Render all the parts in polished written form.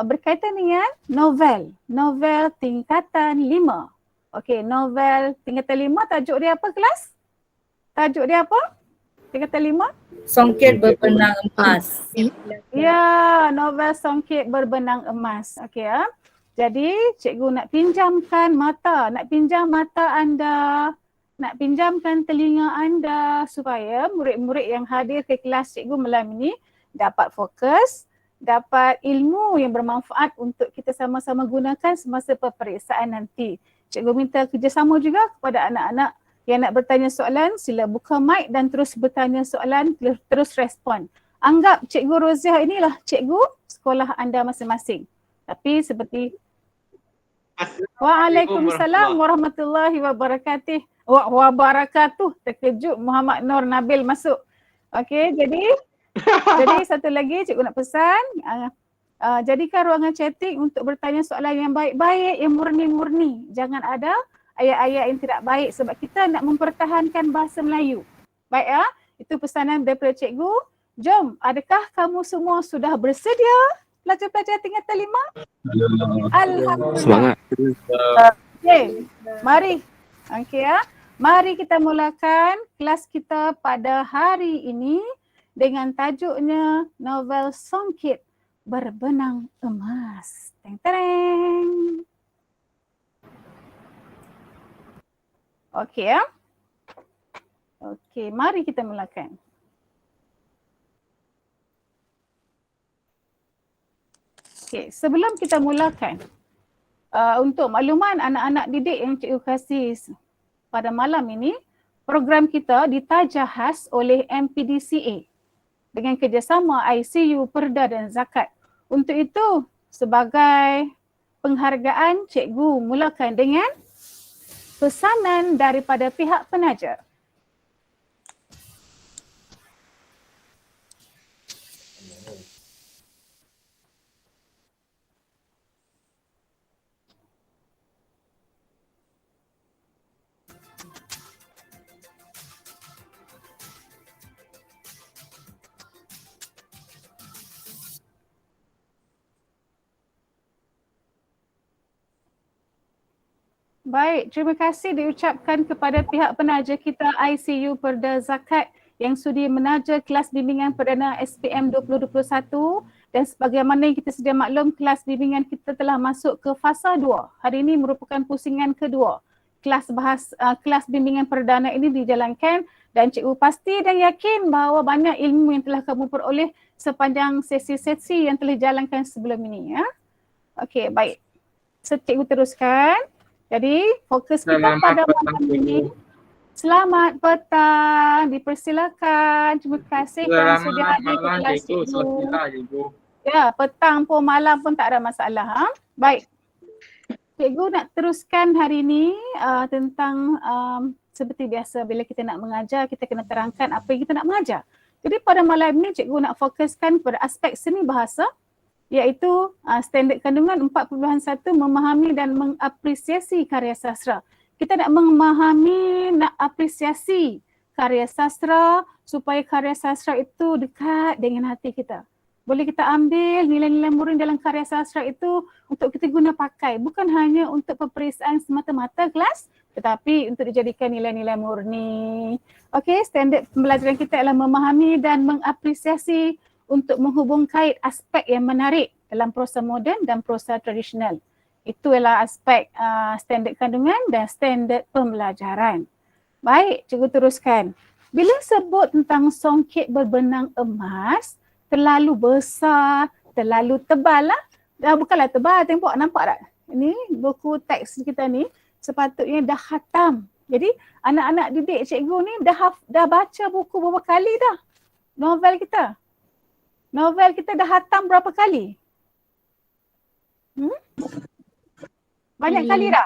berkaitan dengan novel tingkatan 5. Okey, novel tingkatan 5 tajuk dia apa kelas? Tajuk dia apa? Tingkatan 5? Songket berbenang emas. Ya, novel Songket berbenang emas. Okey ya. Jadi cikgu nak pinjamkan mata, nak pinjam mata anda, nak pinjamkan telinga anda supaya murid-murid yang hadir ke kelas cikgu malam ini dapat fokus, dapat ilmu yang bermanfaat untuk kita sama-sama gunakan semasa peperiksaan nanti. Cikgu minta kerjasama juga kepada anak-anak yang nak bertanya soalan, sila buka mic dan terus bertanya soalan, terus respon. Anggap Cikgu Roziah inilah cikgu sekolah anda masing-masing. Tapi seperti Waalaikumsalam warahmatullahi wabarakatuh. Wabarakatuh. Terkejut Muhammad Nur Nabil masuk. Okey, jadi satu lagi cikgu nak pesan, jadikan ruangan chatting untuk bertanya soalan yang baik-baik, yang murni-murni. Jangan ada ayat-ayat yang tidak baik sebab kita nak mempertahankan bahasa Melayu. Baik ya, itu pesanan daripada cikgu. Jom, adakah kamu semua sudah bersedia? Pelajar-pelajar tingkatan 5? Alhamdulillah. Semangat. Okey, mari. Okey ya. Mari kita mulakan kelas kita pada hari ini dengan tajuknya novel Songket Berbenang Emas. Teng tereng. Okey ya. Okey, mari kita mulakan. Okay, sebelum kita mulakan, untuk makluman anak-anak didik yang cikgu kasih pada malam ini, program kita ditajahas oleh MPDCA dengan kerjasama ICU, Perda dan Zakat. Untuk itu, sebagai penghargaan, cikgu mulakan dengan pesanan daripada pihak penaja. Baik, terima kasih diucapkan kepada pihak penaja kita ICU Perda Zakat yang sudi menaja kelas bimbingan perdana SPM 2021 dan sebagaimana yang kita sedia maklum, kelas bimbingan kita telah masuk ke fasa 2. Hari ini merupakan pusingan kedua. Kelas bimbingan perdana ini dijalankan dan cikgu pasti dan yakin bahawa banyak ilmu yang telah kamu peroleh sepanjang sesi-sesi yang telah dijalankan sebelum ini. Ya. Okey, baik. Cikgu teruskan. Jadi fokus kita pada malam ini. Selamat petang, dipersilakan. Terima kasih kerana sudah hadir ke kelas cikgu. Ya, petang pun malam pun tak ada masalah. Ha? Baik. Cikgu nak teruskan hari ini tentang seperti biasa bila kita nak mengajar, kita kena terangkan apa yang kita nak mengajar. Jadi pada malam ini cikgu nak fokuskan kepada aspek seni bahasa, iaitu standard kandungan 4.1 memahami dan mengapresiasi karya sastra. Kita nak memahami, nak apresiasi karya sastra supaya karya sastra itu dekat dengan hati kita. Boleh kita ambil nilai-nilai murni dalam karya sastra itu untuk kita guna pakai. Bukan hanya untuk peperiksaan semata-mata kelas, tetapi untuk dijadikan nilai-nilai murni. Okey, standard pembelajaran kita adalah memahami dan mengapresiasi untuk menghubung kait aspek yang menarik dalam prosa moden dan prosa tradisional. Itu adalah aspek standard kandungan dan standard pembelajaran. Baik, cikgu teruskan. Bila sebut tentang Songket Berbenang Emas, terlalu besar, terlalu tebal lah. Bukanlah tebal, tengok nampak tak? Ini buku teks kita ni sepatutnya dah khatam. Jadi anak-anak didik cikgu ni dah baca buku berapa kali dah novel kita. Novel kita dah khatam berapa kali? Banyak kali dah?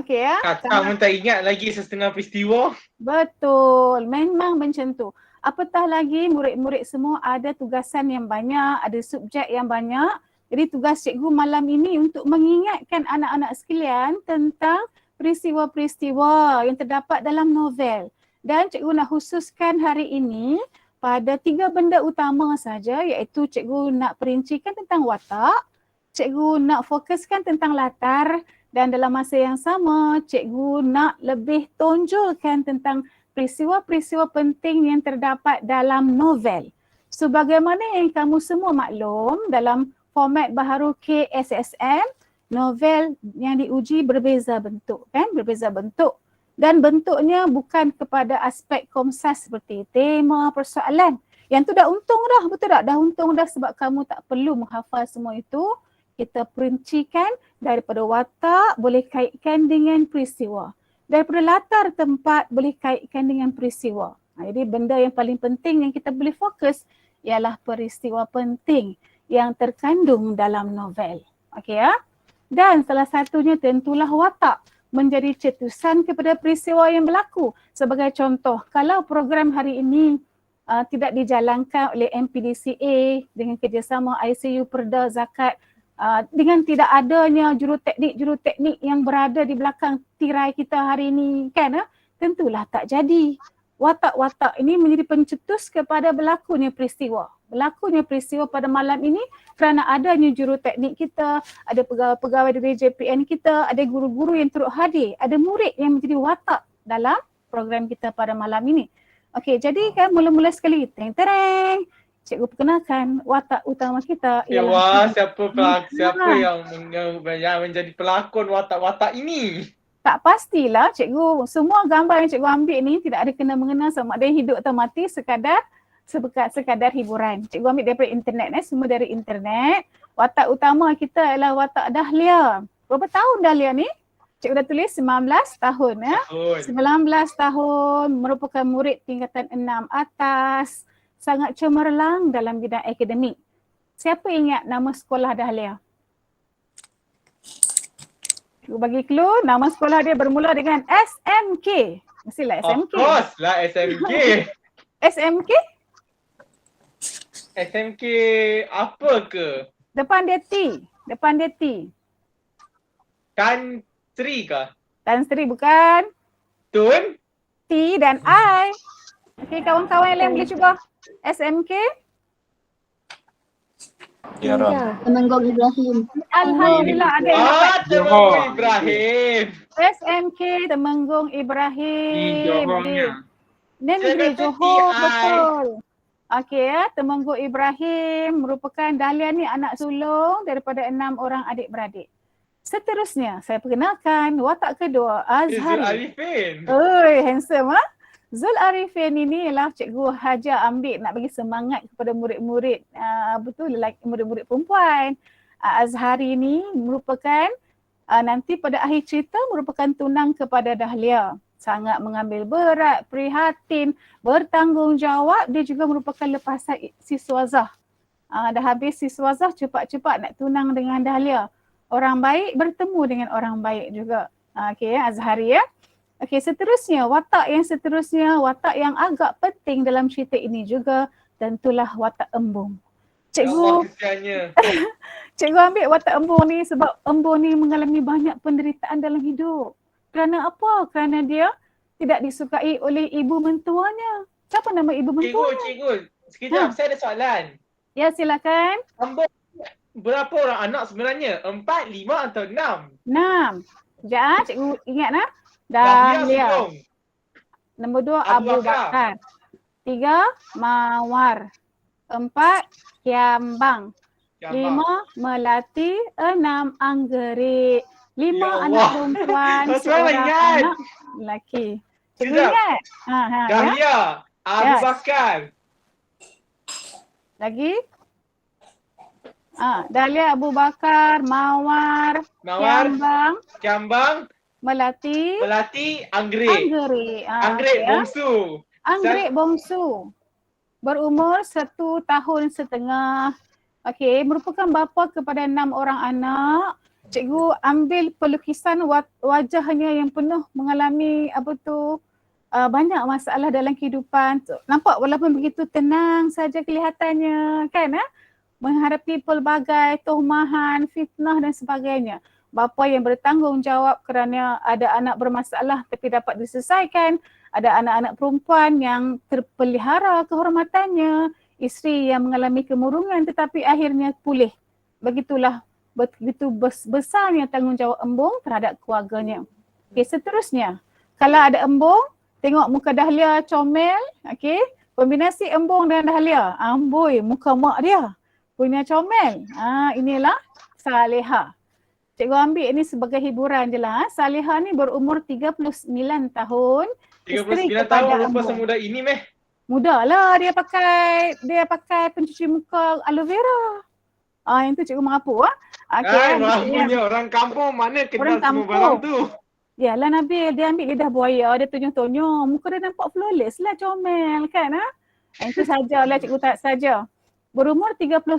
Okey ya. Khatam pun tak ingat lagi setengah peristiwa. Betul, memang macam tu. Apatah lagi murid-murid semua ada tugasan yang banyak, ada subjek yang banyak. Jadi tugas cikgu malam ini untuk mengingatkan anak-anak sekalian tentang peristiwa-peristiwa yang terdapat dalam novel. Dan cikgu nak khususkan hari ini pada 3 benda utama saja, iaitu cikgu nak perincikan tentang watak, cikgu nak fokuskan tentang latar dan dalam masa yang sama cikgu nak lebih tonjolkan tentang peristiwa-peristiwa penting yang terdapat dalam novel. Sebagaimana yang kamu semua maklum, dalam format baharu KSSM, novel yang diuji berbeza bentuk, kan? Berbeza bentuk. Dan bentuknya bukan kepada aspek komsas seperti tema, persoalan. Yang tu dah untung dah, betul tak? Dah untung dah sebab kamu tak perlu menghafal semua itu. Kita perincikan daripada watak boleh kaitkan dengan peristiwa. Daripada latar tempat boleh kaitkan dengan peristiwa. Jadi benda yang paling penting yang kita boleh fokus ialah peristiwa penting yang terkandung dalam novel. Okey ya? Dan salah satunya tentulah watak menjadi cetusan kepada peristiwa yang berlaku. Sebagai contoh, kalau program hari ini tidak dijalankan oleh MPDCA dengan kerjasama ICU Perda Zakat, dengan tidak adanya juruteknik yang berada di belakang tirai kita hari ini, kan? Tentulah tak jadi. Watak-watak ini menjadi pencetus kepada berlakunya peristiwa. Berlakunya peristiwa pada malam ini kerana adanya juruteknik kita, ada pegawai-pegawai dari JPN kita, ada guru-guru yang turut hadir, ada murid yang menjadi watak dalam program kita pada malam ini. Okey, jadi kan mula-mula sekali, tereng-tereng, cikgu perkenalkan watak utama kita Wah, ialah siapa yang menjadi pelakon watak-watak ini? tak pastilah cikgu. Semua gambar yang cikgu ambil ni tidak ada kena-mengena sama ada hidup atau mati, sekadar hiburan. Cikgu ambil daripada internet, semua dari internet. Watak utama kita ialah watak Dahlia. Berapa tahun Dahlia ni? Cikgu dah tulis 19 tahun ya. 19 tahun, merupakan murid tingkatan 6 atas. Sangat cemerlang dalam bidang akademik. Siapa ingat nama sekolah Dahlia? Cikgu bagi clue, nama sekolah dia bermula dengan SMK. Mestilah SMK. Of course lah SMK. SMK? SMK apa ke? Depan dia T. Tan Sri kah? Tan Sri bukan. Tun? T dan I. Okey, kawan-kawan yang lain boleh cuba. SMK? Temenggong Ibrahim. Alhamdulillah ada yang dapat. Temenggong Ibrahim. SMK Temenggung Ibrahim. Di Johornya. Negeri Saya kata Johor, TI. betul. Okey ya, Temenggung Ibrahim merupakan Dahlia ni anak sulung daripada 6 orang adik-beradik. Seterusnya, saya perkenalkan watak kedua, Zul Azhari. Arifin. Oi, handsome ah. Zul Arifin ini ialah cikgu Hajar ambil nak bagi semangat kepada murid-murid, betul lelaki, murid-murid perempuan. Azhari ini merupakan nanti pada akhir cerita merupakan tunang kepada Dahlia. Sangat mengambil berat, prihatin, bertanggungjawab. Dia juga merupakan lepasan siswazah. Dah habis siswazah, cepat-cepat nak tunang dengan Dahlia. Orang baik bertemu dengan orang baik juga. Okey ya, Azhari ya. Okey, seterusnya, watak yang agak penting dalam cerita ini juga tentulah watak Embung. Allah kesiannya. Cikgu ambil watak Embung ni sebab Embung ni mengalami banyak penderitaan dalam hidup. Kerana apa? Kerana dia tidak disukai oleh ibu mentuanya. Siapa nama ibu mentuanya? Cikgu, sekejap, saya ada soalan. Ya, silakan. Embung berapa orang anak sebenarnya? 4, 5 atau 6? 6. Sekejap, cikgu ingat nah. Dahlia. Nombor 2 Abu Abu Bakar. 3 Mawar. 4 Kiambang. 5 Melati. 6 Anggerik. 5 Ya anak Allah. perempuan, Mas seorang ingat. anak lelaki. Cikgu Sekejap. ingat? Ya. Dahlia, Abu Bakar. Lagi? Dahlia, Abu Bakar, Mawar, Kiambang, Melati, Anggerik. Anggerik okey, bongsu. Anggerik bongsu. Berumur 1 tahun setengah. Okey, merupakan bapa kepada 6 orang anak. Cikgu ambil pelukisan wajahnya yang penuh mengalami banyak masalah dalam kehidupan. Nampak walaupun begitu tenang saja kelihatannya, kan? Menghadapi pelbagai tohmahan, fitnah dan sebagainya. Bapa yang bertanggungjawab kerana ada anak bermasalah tapi dapat diselesaikan. Ada anak-anak perempuan yang terpelihara kehormatannya. Isteri yang mengalami kemurungan tetapi akhirnya pulih. Begitulah begitu besarnya tanggungjawab embung terhadap keluarganya. Okey, seterusnya, kalau ada embung, tengok muka Dahlia comel, okey, kombinasi embung dan Dahlia. Amboi, muka mak dia punya comel. Inilah Saleha. Cikgu ambil ini sebagai hiburan je lah. Saleha ni berumur 39 tahun. 39 tahun rupa semuda ini meh. Mudah lah dia pakai pencuci muka aloe vera. Yang tu cikgu mengapu Maksudnya orang kampung mana kenal semua barang tu. Yalah Nabil, dia ambil lidah buaya, dia tonyo-tonyo. Muka dia nampak flawless lah, comel kan. Itu sajalah cikgu tak saja. Berumur 39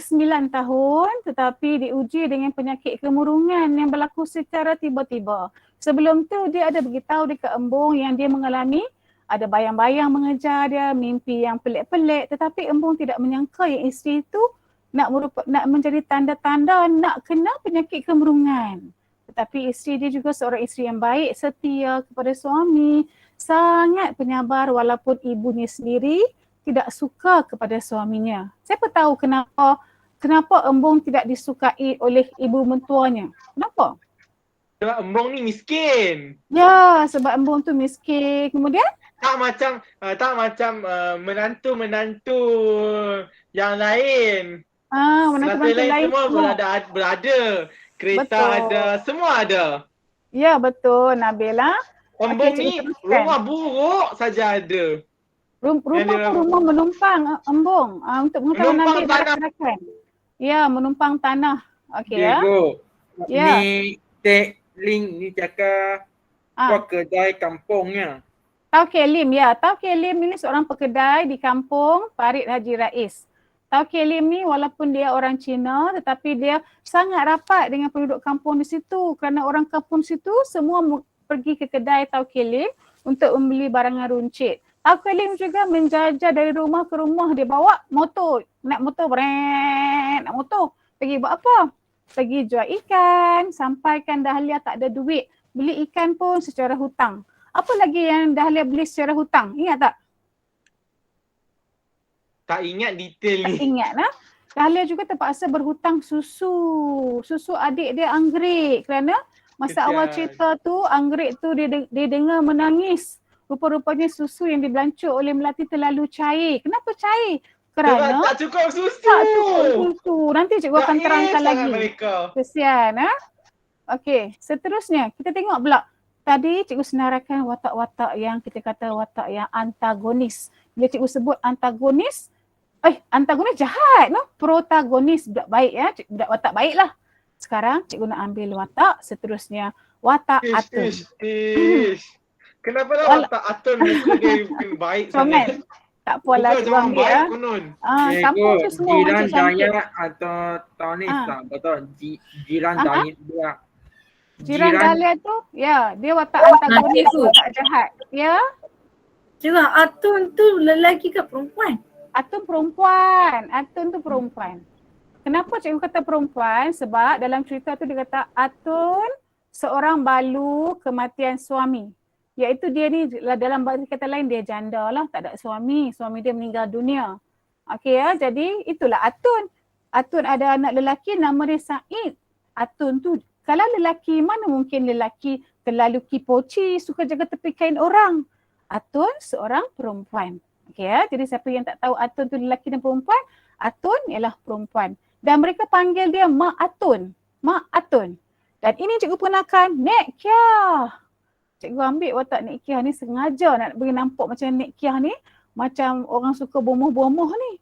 tahun tetapi diuji dengan penyakit kemurungan yang berlaku secara tiba-tiba. Sebelum tu dia ada beritahu dekat embung yang dia mengalami ada bayang-bayang mengejar dia, mimpi yang pelik-pelik, tetapi embung tidak menyangka yang isteri itu nak menjadi tanda-tanda nak kena penyakit kemurungan. Tetapi isteri dia juga seorang isteri yang baik, setia kepada suami, sangat penyabar walaupun ibunya sendiri tidak suka kepada suaminya. Siapa tahu kenapa embung tidak disukai oleh ibu mentuanya? Kenapa? Sebab embung ni miskin. Ya, sebab embung tu miskin. Kemudian? Tak macam menantu-menantu yang lain. Menantu-menantu lain semua berada. Kereta betul. Ada, semua ada. Ya, betul Nabila. Embung ni rumah buruk saja ada. Rumah menumpang embung untuk mengetahui nanti masyarakat. Ya, menumpang tanah. Okey ya. Ya. Ni Tek Ling ni cakap pekedai kampungnya. Tauke Lim ya. Tauke Lim ni seorang pekedai di kampung Parit Haji Rais. Tauke Lim ni walaupun dia orang Cina tetapi dia sangat rapat dengan penduduk kampung di situ kerana orang kampung situ semua pergi ke kedai Tauke Lim untuk membeli barangan runcit. Tauke Lim juga menjajah dari rumah ke rumah, dia bawa motor, nak motor. Pergi buat apa? Pergi jual ikan, sampaikan Dahlia tak ada duit. Beli ikan pun secara hutang. Apa lagi yang Dahlia beli secara hutang? Ingat tak? Tak ingat detail ni. Tak ingat lah. Dahlia juga terpaksa berhutang susu. Susu adik dia anggrek kerana masa awal cerita tu anggrek tu dia dengar menangis. Rupa-rupanya susu yang dibelancur oleh Melati terlalu cair. Kenapa cair? Kerana tak cukup susu. Tak cukup susu. Nanti cikgu akan terangkan lagi. Kesian. Okey, seterusnya kita tengok pula. Tadi cikgu senaraikan watak-watak yang kita kata watak yang antagonis. Bila cikgu sebut antagonis, antagonis jahat, no? Protagonis budak baik ya, budak watak baik lah. Sekarang cikgu nak ambil watak seterusnya, watak Atun. Kenapa lah watak Atun muka dia baik sangat? Tak apalah cikgu ambil ya. Kampung tu semua Jiran Dayak atau Tonis lah, betul. Jiran Dayak dia. Jiran Dahlia tu, ya, dia watak antagonis, watak jahat. Ya. Cikgu, Atun tu lelaki ke perempuan? Atun perempuan. Atun tu perempuan. Kenapa cikgu kata perempuan? Sebab dalam cerita tu dia kata Atun seorang balu kematian suami. Iaitu dia ni dalam bahasa kata lain dia janda lah, tak ada suami. Suami dia meninggal dunia. Okey ya, jadi itulah Atun. Atun ada anak lelaki nama dia Said. Atun tu, kalau lelaki mana mungkin lelaki terlalu kipoci, suka jaga tepi kain orang. Atun seorang perempuan. Okey ya, jadi siapa yang tak tahu Atun tu lelaki dan perempuan, Atun ialah perempuan. Dan mereka panggil dia Mak Atun. Mak Atun. Dan ini cikgu perkenalkan Nek Kia. Cikgu ambil watak Nek Kia ni sengaja nak bagi nampak macam Nek Kia ni macam orang suka bomoh-bomoh ni.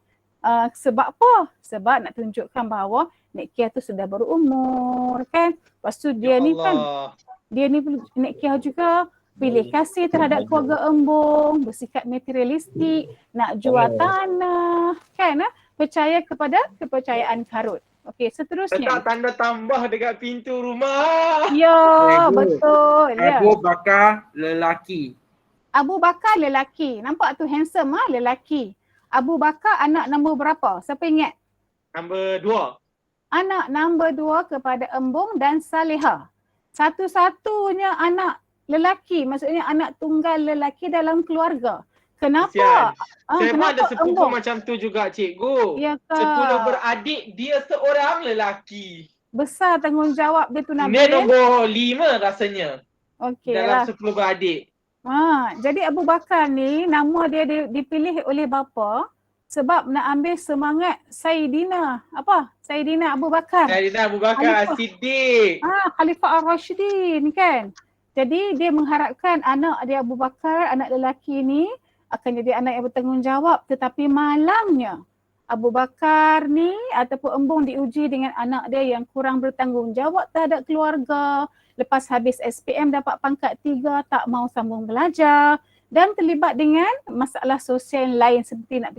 Sebab apa? Sebab nak tunjukkan bahawa Nek Kia tu sudah berumur kan. Lepas tu dia ni kan, dia ni Nek Kia juga pilih kasih terhadap keluarga embung, bersikap materialistik, nak jual tanah kan. Percaya kepada kepercayaan karut. Okey, seterusnya. Letak tanda tambah dekat pintu rumah. Ya, betul. Ya. Abu Bakar lelaki. Abu Bakar lelaki. Nampak tu handsome lelaki. Abu Bakar anak nombor berapa? Siapa ingat? Nombor 2. Anak nombor 2 kepada Embung dan Saleha. Satu-satunya anak lelaki, maksudnya anak tunggal lelaki dalam keluarga. Kenapa? Saya pun ada sepupu Embung macam tu juga cikgu. Ya ke? 10 beradik, dia seorang lelaki. besar tanggungjawab dia tu Dia Nabil. nombor 5 rasanya Okey dalam lah. 10 beradik. Jadi Abu Bakar ni nama dia dipilih oleh bapa sebab nak ambil semangat Sayyidina Sayyidina Abu Bakar. Sayyidina Abu Bakar Khalifah. As-Siddiq. Khalifah Ar-Rashidin kan. Jadi dia mengharapkan anak dia Abu Bakar, anak lelaki ni akan jadi anak yang bertanggungjawab, tetapi malangnya Abu Bakar ni ataupun embung diuji dengan anak dia yang kurang bertanggungjawab terhadap keluarga. Lepas habis SPM dapat pangkat 3, tak mau sambung belajar dan terlibat dengan masalah sosial yang lain seperti nak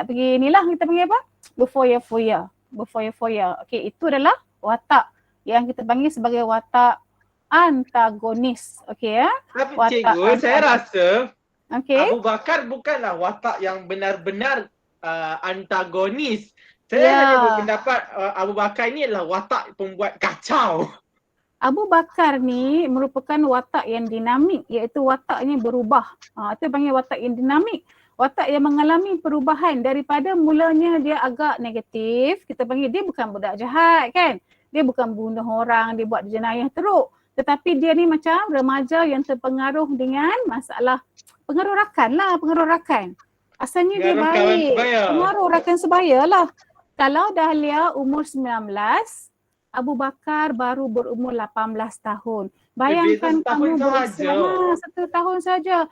pergi inilah kita panggil apa? Berfoya-foya. Okey, itu adalah watak yang kita panggil sebagai watak antagonis. Okey ya. Tapi Watak cikgu, saya rasa Okey. Abu Bakar bukanlah watak yang benar-benar antagonis. Saya hanya berpendapat Abu Bakar ni adalah watak pembuat kacau. Abu Bakar ni merupakan watak yang dinamik, iaitu wataknya berubah. Itu panggil watak yang dinamik. Watak yang mengalami perubahan daripada mulanya dia agak negatif. Kita panggil dia bukan budak jahat kan. Dia bukan bunuh orang, dia buat jenayah teruk. Tetapi dia ni macam remaja yang terpengaruh dengan masalah pengaruh rakan. Asalnya dia baik. Pengaruh rakan sebaya lah. Kalau Dahlia umur 19, Abu Bakar baru berumur 18 tahun. Bayangkan kamu bersama 1 tahun saja.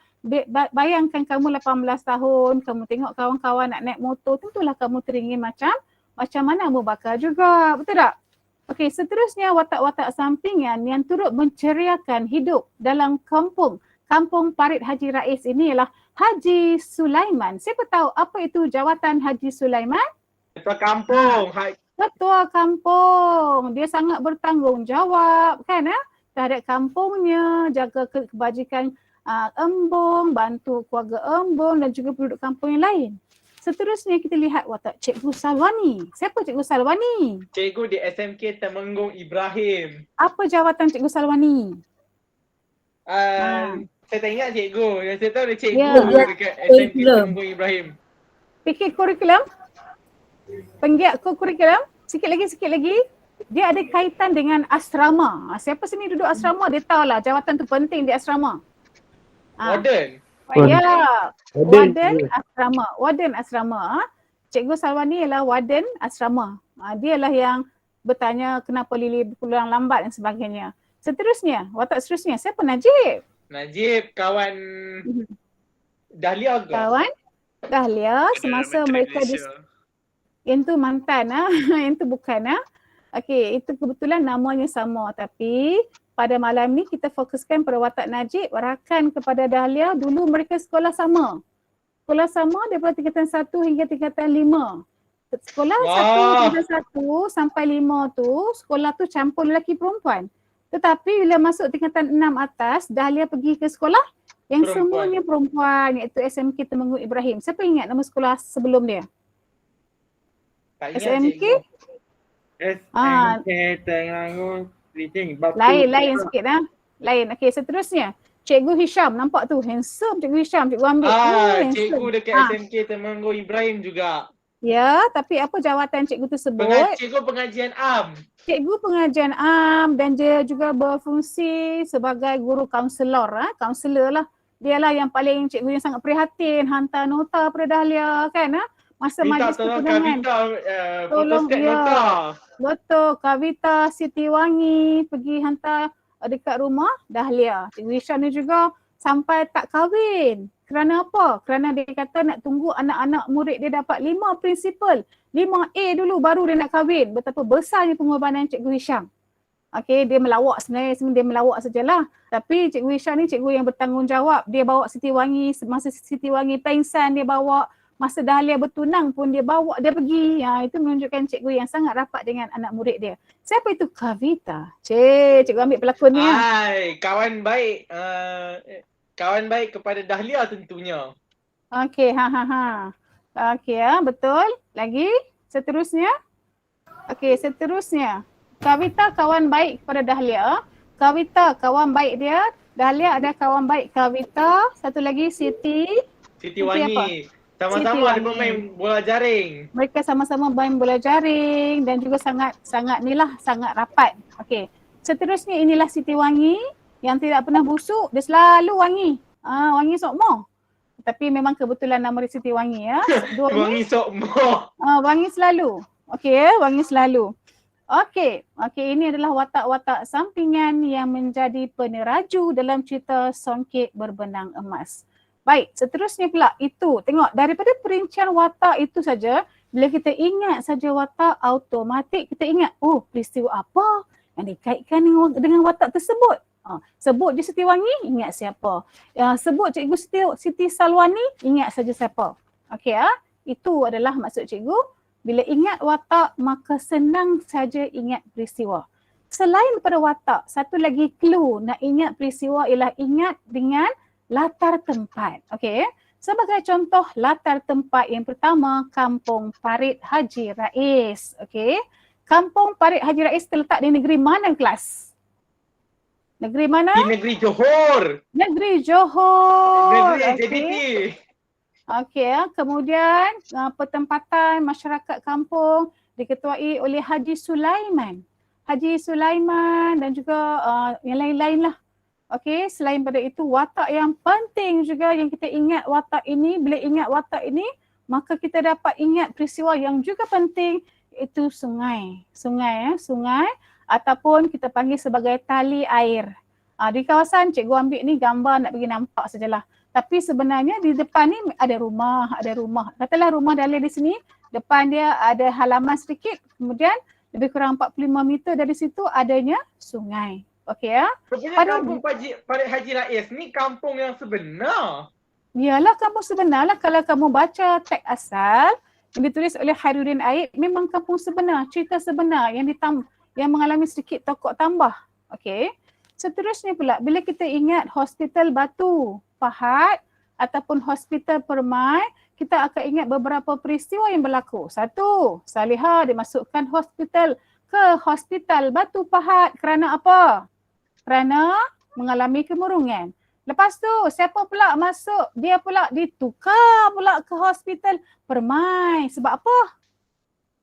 Bayangkan kamu 18 tahun, kamu tengok kawan-kawan nak naik motor, tentulah kamu teringin macam mana Abu Bakar juga. Betul tak? Okey, seterusnya watak-watak sampingan yang turut menceriakan hidup dalam kampung Parit Haji Rais ini ialah Haji Sulaiman. Siapa tahu apa itu jawatan Haji Sulaiman? Ketua kampung. Ketua kampung. Dia sangat bertanggungjawab kan terhadap kampungnya, jaga kebajikan embung, bantu keluarga embung dan juga penduduk kampung yang lain. Seterusnya kita lihat watak Cikgu Salwani. Siapa Cikgu Salwani? Cikgu di SMK Temenggung Ibrahim. Apa jawatan Cikgu Salwani? Saya tak ingat cikgu. Yang saya tahu ada cikgu dekat SMK Temenggung Ibrahim. Fikir kurikulum? Penggiat kurikulum? Sikit lagi. Dia ada kaitan dengan asrama. Siapa sini duduk asrama, dia tahulah jawatan tu penting di asrama. Warden. Ya, warden asrama. Cikgu Salwani ialah warden asrama. Dia lah yang bertanya kenapa Lily pulang lambat dan sebagainya. Seterusnya, watak seterusnya, siapa Najib? Najib, kawan Dahlia ke? Kawan Dahlia semasa mereka yang tu mantan yang tu bukan Okey, itu kebetulan namanya sama, tapi pada malam ni kita fokuskan pada watak Najib, rakan kepada Dahlia. Dulu mereka sekolah sama. Sekolah sama daripada tingkatan 1 hingga tingkatan 5. Sekolah 1 sampai 5 tu, sekolah tu campur lelaki perempuan. Tetapi bila masuk tingkatan 6 atas, Dahlia pergi ke sekolah yang semuanya perempuan, iaitu SMK Temenggung Ibrahim. Siapa ingat nama sekolah sebelum dia? Tak ingat SMK? SMK Temenggung Ibrahim. Lain sikit Lain. Okey, seterusnya. Cikgu Hisham, nampak tu handsome Cikgu Hisham, cikgu ambil. Cikgu dekat SMK Temenggung Ibrahim juga. Ya, tapi apa jawatan cikgu tersebut? Cikgu pengajian am. Cikgu pengajian am dan dia juga berfungsi sebagai guru kaunselor. Kaunselor lah. Dialah yang paling cikgu yang sangat prihatin, hantar nota pada Dahlia kan. Masa majlis pertunangan. Tolong nota. Betul, Kavita Sitiwangi pergi hantar dekat rumah Dahlia. Cikgu Hisham ni juga sampai tak kahwin. Kerana apa? Kerana dia kata nak tunggu anak-anak murid dia dapat 5 prinsipal. 5A dulu baru dia nak kahwin. Betapa besarnya pengorbanan Cikgu Hisham. Okey, dia melawak sebenarnya dia melawak sajalah. Tapi Cikgu Hisham ni cikgu yang bertanggungjawab. Dia bawa Sitiwangi, masa Sitiwangi pengsan dia bawa. Masa Dahlia bertunang pun dia bawa, dia pergi. Itu menunjukkan cikgu yang sangat rapat dengan anak murid dia. Siapa itu? Kavita. Cikgu ambil pelakonnya. Kawan baik. Kawan baik kepada Dahlia tentunya. Okey, Okey betul. Lagi seterusnya. Okey, seterusnya. Kavita kawan baik kepada Dahlia. Kavita kawan baik dia. Dahlia ada kawan baik Kavita. Satu lagi Siti. Sitiwangi. Sama-sama ada Sitiwangi. pemain bola jaring. Mereka sama-sama main bola jaring dan juga sangat rapat. Okey. Seterusnya inilah Sitiwangi yang tidak pernah busuk, dia selalu wangi. Wangi sokmo. Tapi memang kebetulan nama dia Sitiwangi ya. Dua ni Wangi sokmo. wangi selalu. Okey, wangi selalu. Okey, ini adalah watak-watak sampingan yang menjadi peneraju dalam cerita Songket Berbenang Emas. Baik, seterusnya pula itu. Tengok daripada perincian watak itu saja, bila kita ingat saja watak, automatik kita ingat, peristiwa apa yang dikaitkan dengan watak tersebut. Sebut je Sitiwangi, ingat siapa. Sebut Cikgu Siti Salwani, ingat saja siapa. Okey itu adalah maksud cikgu. Bila ingat watak, maka senang saja ingat peristiwa. Selain daripada watak, satu lagi clue nak ingat peristiwa ialah ingat dengan latar tempat. Okey. Sebagai contoh latar tempat yang pertama, Kampung Parit Haji Rais. Okey. Kampung Parit Haji Rais terletak di negeri mana kelas? Negeri mana? Di negeri Johor. Negeri Johor. Negeri Okey. JDT. Okey, kemudian pertempatan masyarakat kampung diketuai oleh Haji Sulaiman. Haji Sulaiman dan juga yang lain-lain lah. Okey, selain pada itu watak yang penting juga yang kita ingat watak ini, bila ingat watak ini, maka kita dapat ingat peristiwa yang juga penting iaitu sungai. Sungai ataupun kita panggil sebagai tali air. Di kawasan cikgu ambil ni gambar nak bagi nampak sajalah. Tapi sebenarnya di depan ni ada rumah. Katalah rumah Dalil di sini, depan dia ada halaman sedikit, kemudian lebih kurang 45 meter dari situ adanya sungai. Okey ya. Rupanya kampung Parit Haji Rais ni kampung yang sebenar. Yalah kampung sebenar lah. Kalau kamu baca teks asal yang ditulis oleh Khairuddin Aib, memang kampung sebenar, cerita sebenar yang mengalami sedikit tokok tambah. Okey. Seterusnya pula, bila kita ingat Hospital Batu Pahat ataupun Hospital Permai, kita akan ingat beberapa peristiwa yang berlaku. Satu, Salihah dimasukkan ke Hospital Batu Pahat kerana apa? Kerana mengalami kemurungan. Lepas tu, siapa pula masuk? Dia pula ditukar pula ke Hospital Permai. Sebab apa?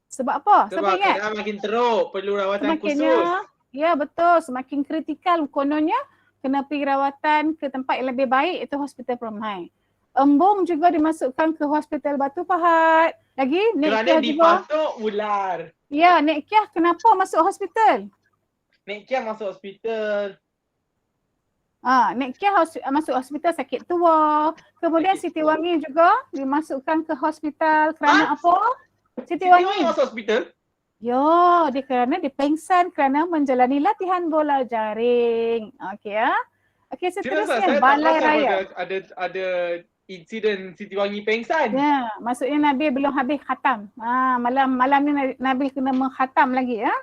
Siapa Sebab ingat? keadaan makin teruk, perlu rawatan Semakinnya, khusus. ya betul, semakin kritikal kononnya kena pergi rawatan ke tempat yang lebih baik iaitu Hospital Permai. Embung juga dimasukkan ke Hospital Batu Pahat. Lagi Nek Kerana Kiah juga. dipatuk ular. Ya, Nek Kiah kenapa masuk hospital? Nek Kiah masuk hospital. Nek Kiah masuk hospital sakit tua. Kemudian Sakit Sitiwangi juga dimasukkan ke hospital kerana apa? Sitiwangi Sitiwangi. masuk hospital? Ya, kerana dia pengsan kerana menjalani latihan bola jaring. Okey ya. Okey, seterusnya Saya Balai tak Raya. perasan ada insiden Sitiwangi pengsan. Ya, maksudnya Nabil belum habis khatam. Malam ni Nabil kena mengkhatam lagi ya.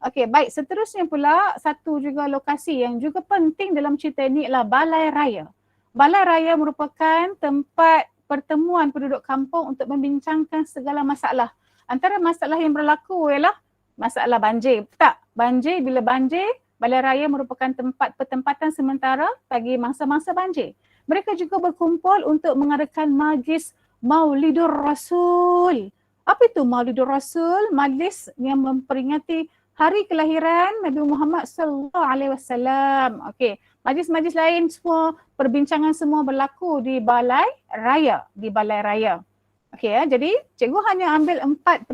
Okey, baik. Seterusnya pula satu juga lokasi yang juga penting dalam cerita ini adalah Balai Raya. Balai Raya merupakan tempat pertemuan penduduk kampung untuk membincangkan segala masalah. Antara masalah yang berlaku ialah masalah banjir. Bila banjir, Balai Raya merupakan tempat pertempatan sementara bagi mangsa-mangsa banjir. Mereka juga berkumpul untuk mengadakan majlis Maulidur Rasul. Apa itu Maulidur Rasul? Majlis yang memperingati hari kelahiran Nabi Muhammad sallallahu alaihi wasallam. Okey, majlis-majlis lain semua, perbincangan semua berlaku di Balai Raya. Okey ya, jadi cikgu hanya ambil empat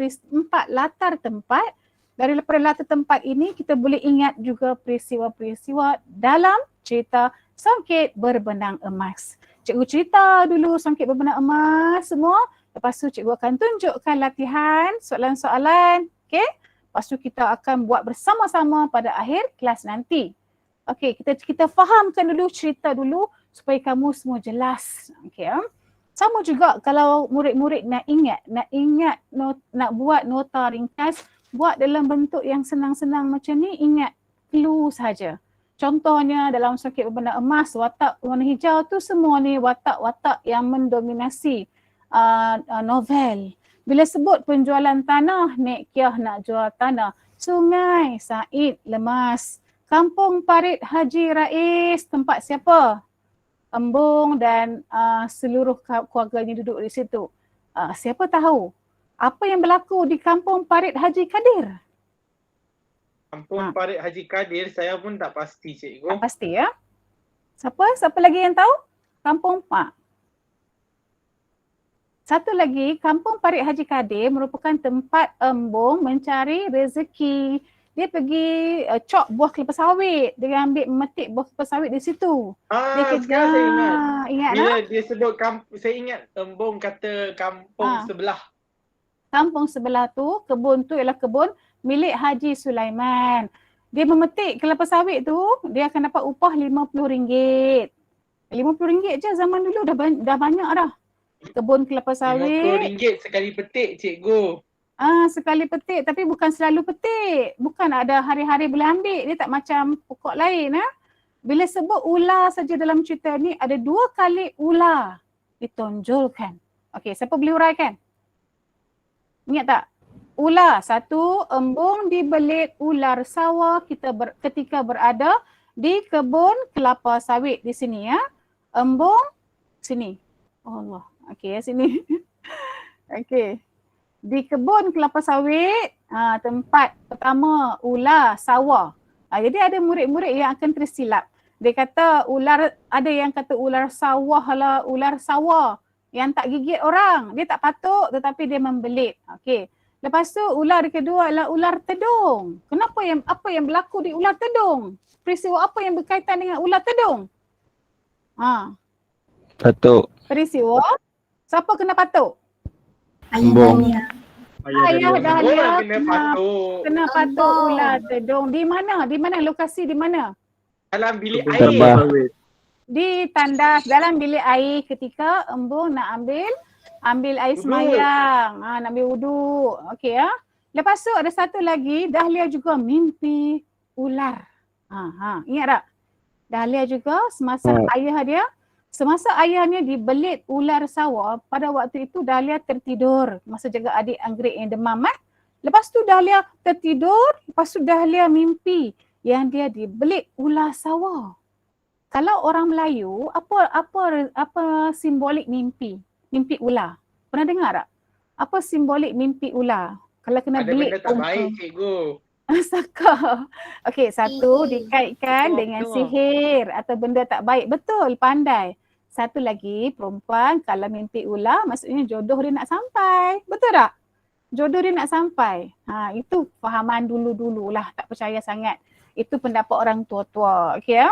latar tempat. Daripada latar tempat ini kita boleh ingat juga peristiwa-peristiwa dalam cerita Songket Berbenang Emas. Cikgu cerita dulu Songket Berbenang Emas semua. Lepas tu cikgu akan tunjukkan latihan, soalan-soalan. Okey. Lepas tu kita akan buat bersama-sama pada akhir kelas nanti. Okey, kita fahamkan dulu, cerita dulu supaya kamu semua jelas. Okey ya. Sama juga kalau murid-murid nak buat nota ringkas, buat dalam bentuk yang senang-senang macam ni, ingat clue saja. Contohnya dalam Songket Berbenang Emas, watak warna hijau tu semua ni watak-watak yang mendominasi novel. Bila sebut penjualan tanah, Nek Kiah nak jual tanah. Sungai, Said lemas. Kampung Parit Haji Rais, tempat siapa? Embung dan seluruh keluarganya duduk di situ. Siapa tahu apa yang berlaku di Kampung Parit Haji Kadir? Kampung Parit Haji Kadir, saya pun tak pasti Tak cikgu. pasti ya. Siapa lagi yang tahu? Satu lagi, Kampung Parit Haji Kadir merupakan tempat embung mencari rezeki. Dia pergi cop buah kelapa sawit. Dia ambil memetik buah kelapa sawit di situ. Sekarang saya ingat. Ingat Bila tak? dia sebut saya ingat embung kata kampung sebelah. Kampung sebelah tu, kebun tu ialah kebun milik Haji Sulaiman. Dia memetik kelapa sawit tu, dia akan dapat upah RM50. RM50 je zaman dulu dah banyak dah. Kebun kelapa sawit. RM50 sekali petik cikgu. Sekali petik tapi bukan selalu petik. Bukan ada hari-hari boleh ambil. Dia tak macam pokok lain. Bila sebut ular saja dalam cerita ni ada 2 kali ular ditonjolkan. Okey, siapa boleh uraikan? Ingat tak? Ular. Satu, embung dibelit ular sawah ketika berada di kebun kelapa sawit di sini ya. Embung sini. Allah. Okey, sini. Okey. Di kebun kelapa sawit, tempat pertama ular sawah. Jadi ada murid-murid yang akan tersilap. Dia kata ada yang kata ular sawah lah, ular sawah yang tak gigit orang. Dia tak patuk tetapi dia membelit. Okey. Lepas tu ular kedua adalah ular tedung. Apa yang berlaku di ular tedung? Peristiwa apa yang berkaitan dengan ular tedung? Patuk. Peristiwa siapa kena patuk? Embung. Ayah Dahlia kena patuk Embung. ular tedung. Di mana? Di mana lokasi di mana? Dalam bilik Terbah. air. Ditandas dalam bilik air ketika embung nak ambil air Wuduk. semayang. Nak ambil wuduk. Okey ya. Lepas tu ada satu lagi, Dahlia juga mimpi ular. Ingat tak? Dahlia juga semasa ayahnya dibelit ular sawah, pada waktu itu Dahlia tertidur masa jaga adik anggerik yang demam. Lepas tu Dahlia tertidur, lepas tu Dahlia mimpi yang dia dibelit ular sawah. Kalau orang Melayu, apa simbolik mimpi? Mimpi ular. Pernah dengar tak? Apa simbolik mimpi ular? Kalau kena Ada belit benda tak baik cikgu. Saka. Okey, satu Sihir. dikaitkan dengan sihir atau benda tak baik. Betul, pandai. Satu lagi, perempuan kalau mimpi ular maksudnya jodoh dia nak sampai. Betul tak? Jodoh dia nak sampai. Itu fahaman dulu-dululah, tak percaya sangat. Itu pendapat orang tua-tua. Okey ya.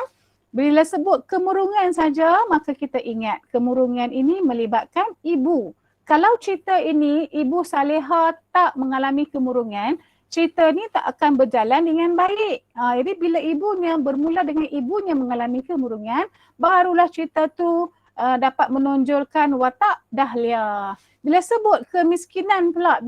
Bila sebut kemurungan saja, maka kita ingat kemurungan ini melibatkan ibu. Kalau cerita ini ibu Saleha tak mengalami kemurungan, cerita ni tak akan berjalan dengan baik. Jadi bila ibunya bermula dengan ibunya mengalami kemurungan, barulah cerita tu dapat menonjolkan watak Dahlia. Bila sebut kemiskinan pula,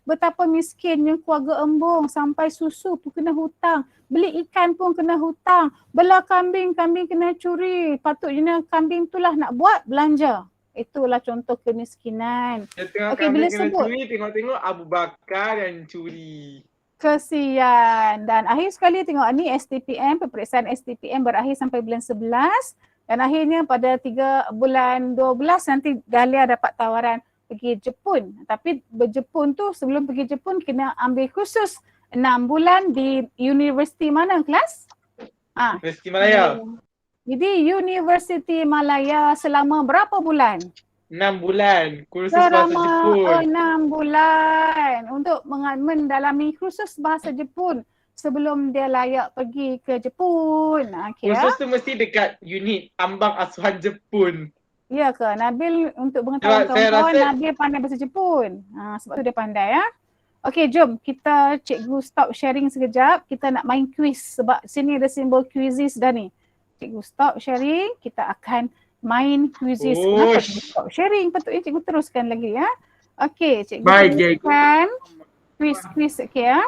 betapa miskinnya keluarga embung, sampai susu pun kena hutang, beli ikan pun kena hutang, bela kambing kena curi, patutnya kambing itulah nak buat belanja. Itulah contoh kemiskinan. Okey, bila kena sebut curi, tengok-tengok Abu Bakar yang curi. Kesian. Dan akhir sekali tengok ni STPM, peperiksaan STPM berakhir sampai bulan 11 dan akhirnya pada 3 bulan 12 nanti Dahlia dapat tawaran pergi Jepun. Tapi berjepun tu sebelum pergi Jepun kena ambil kursus 6 bulan di universiti mana kelas? Universiti Malaya. Jadi Universiti Malaya selama berapa bulan? 6 bulan. Kursus bahasa Jepun. 6 bulan untuk mendalami kursus bahasa Jepun sebelum dia layak pergi ke Jepun. Okay, Kursus tu mesti dekat unit Ambang Asuhan Jepun. Ya ke? Nabil untuk pengetahuan kawan-kawan, Nabil pandai bahasa Jepun. Sebab tu dia pandai ya. Okey, jom kita cikgu stop sharing sekejap. Kita nak main quiz sebab sini ada simbol quizzes dah ni. Cikgu stop sharing, kita akan main quizzes. Kenapa cikgu stop sharing? Patutnya cikgu teruskan lagi ya. Okey, cikgu teruskan quiz okey ya.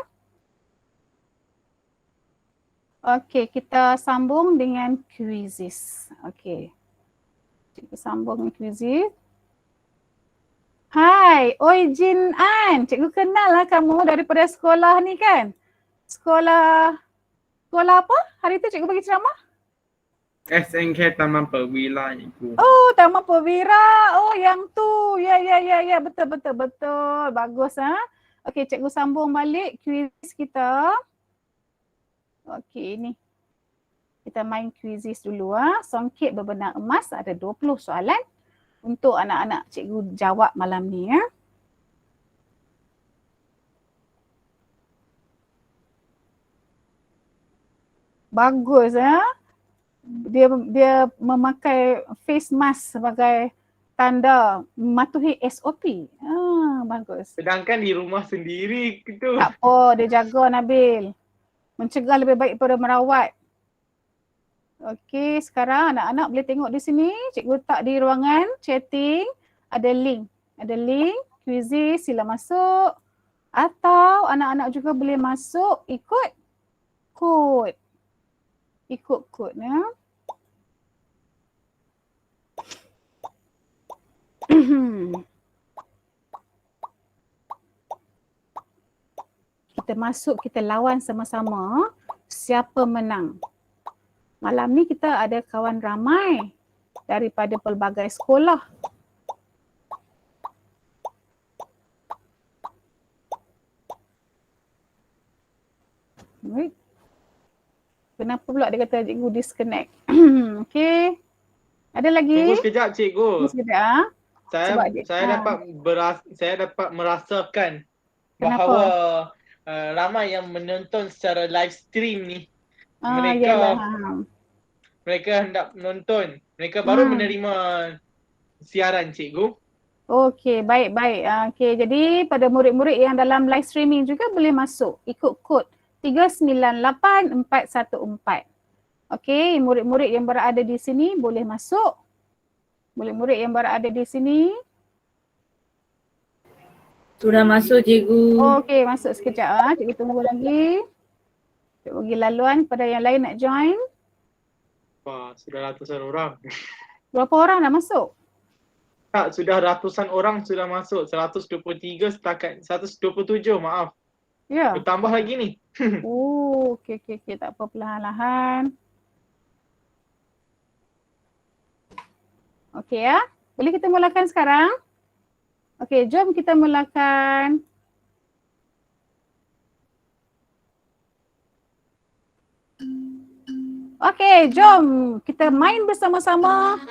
Okey, kita sambung dengan quizzes. Okey. Cikgu sambung dengan quizzes. Hai, oi Jin An. Cikgu kenal lah kamu daripada sekolah ni kan? Sekolah apa? Hari tu cikgu bagi ceramah? SNK Taman Perwira itu. Oh, Taman Perwira. Oh, yang tu. Ya. Betul. Bagus ha. Okey, cikgu sambung balik kuis kita. Okey, ni. Kita main kuisis dulu ha. Songket berbenang emas ada 20 soalan untuk anak-anak cikgu jawab malam ni ya. Bagus ha. Dia memakai face mask sebagai tanda mematuhi SOP. Bagus. Sedangkan di rumah sendiri gitu. Tak apa, dia jaga Nabil. Mencegah lebih baik daripada merawat. Okey, sekarang anak-anak boleh tengok di sini. Cikgu letak di ruangan chatting. Ada link. Quizzes, sila masuk. Atau anak-anak juga boleh masuk ikut kod. Ikut kod ya. Kita masuk, kita lawan sama-sama siapa menang. Malam ni kita ada kawan ramai daripada pelbagai sekolah. Wait. Kenapa pula dia kata cikgu disconnect? Okey. Ada lagi? Tunggu sekejap cikgu. Sekejap. Saya dapat merasakan Kenapa? bahawa ramai yang menonton secara live stream ni. Mereka hendak menonton. Mereka baru menerima siaran cikgu. Okey, baik. Okey, jadi pada murid-murid yang dalam live streaming juga boleh masuk ikut kod 398414. Okey, murid-murid yang berada di sini boleh masuk. Murid-murid yang berada di sini. Sudah masuk cikgu. Okey, masuk sekejap. Cikgu tunggu lagi. Cikgu bagi laluan pada yang lain nak join. Wah, sudah ratusan orang. Berapa orang dah masuk? Tak, sudah ratusan orang sudah masuk. 123 setakat. 127 maaf. Ya. Bertambah lagi ni. Okey. Tak apa, perlahan-lahan. Okey ya. Boleh kita mulakan sekarang? Okey, jom kita mulakan. Okey, jom kita main bersama-sama.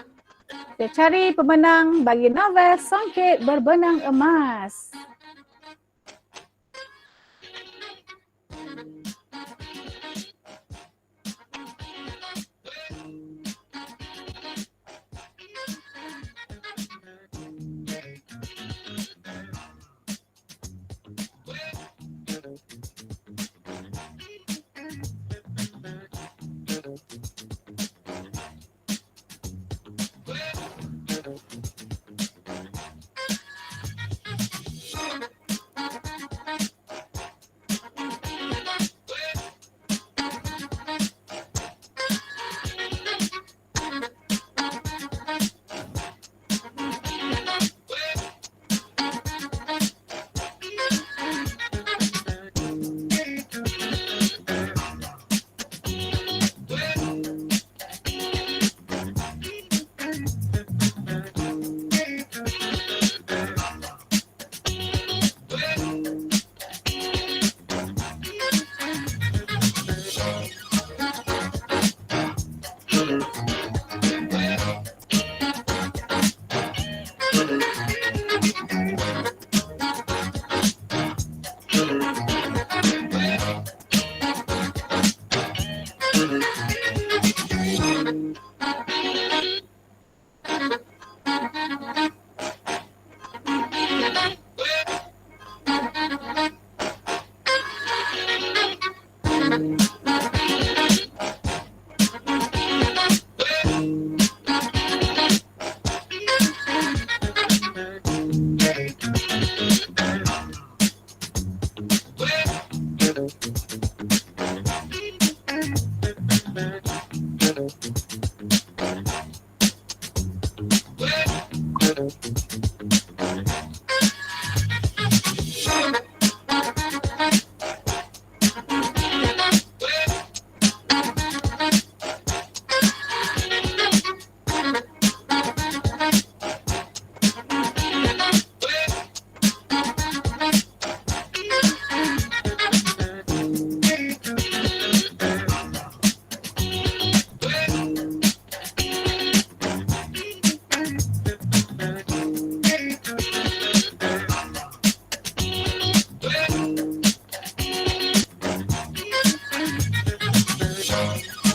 Kita cari pemenang bagi novel Songket Berbenang Emas.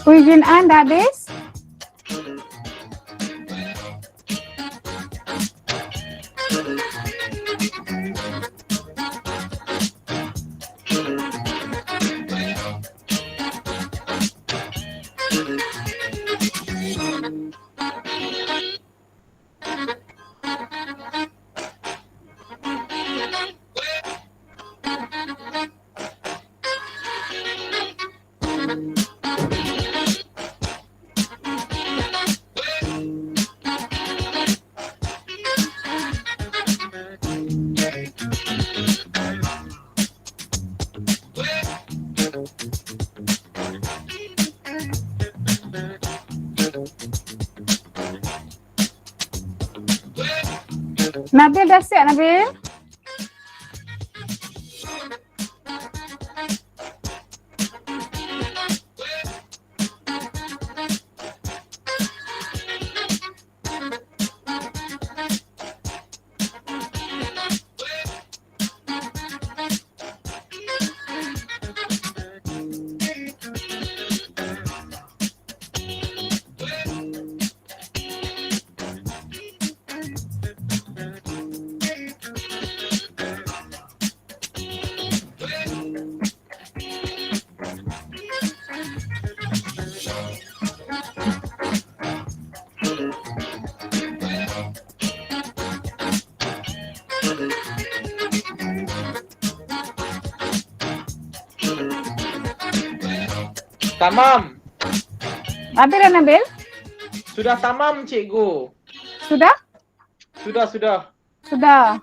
Kuijin An dah habis? Nabil dah siap Nabil? Tamam. Nabil dah Nabil? Sudah tamam cikgu. Sudah? Sudah. Sudah.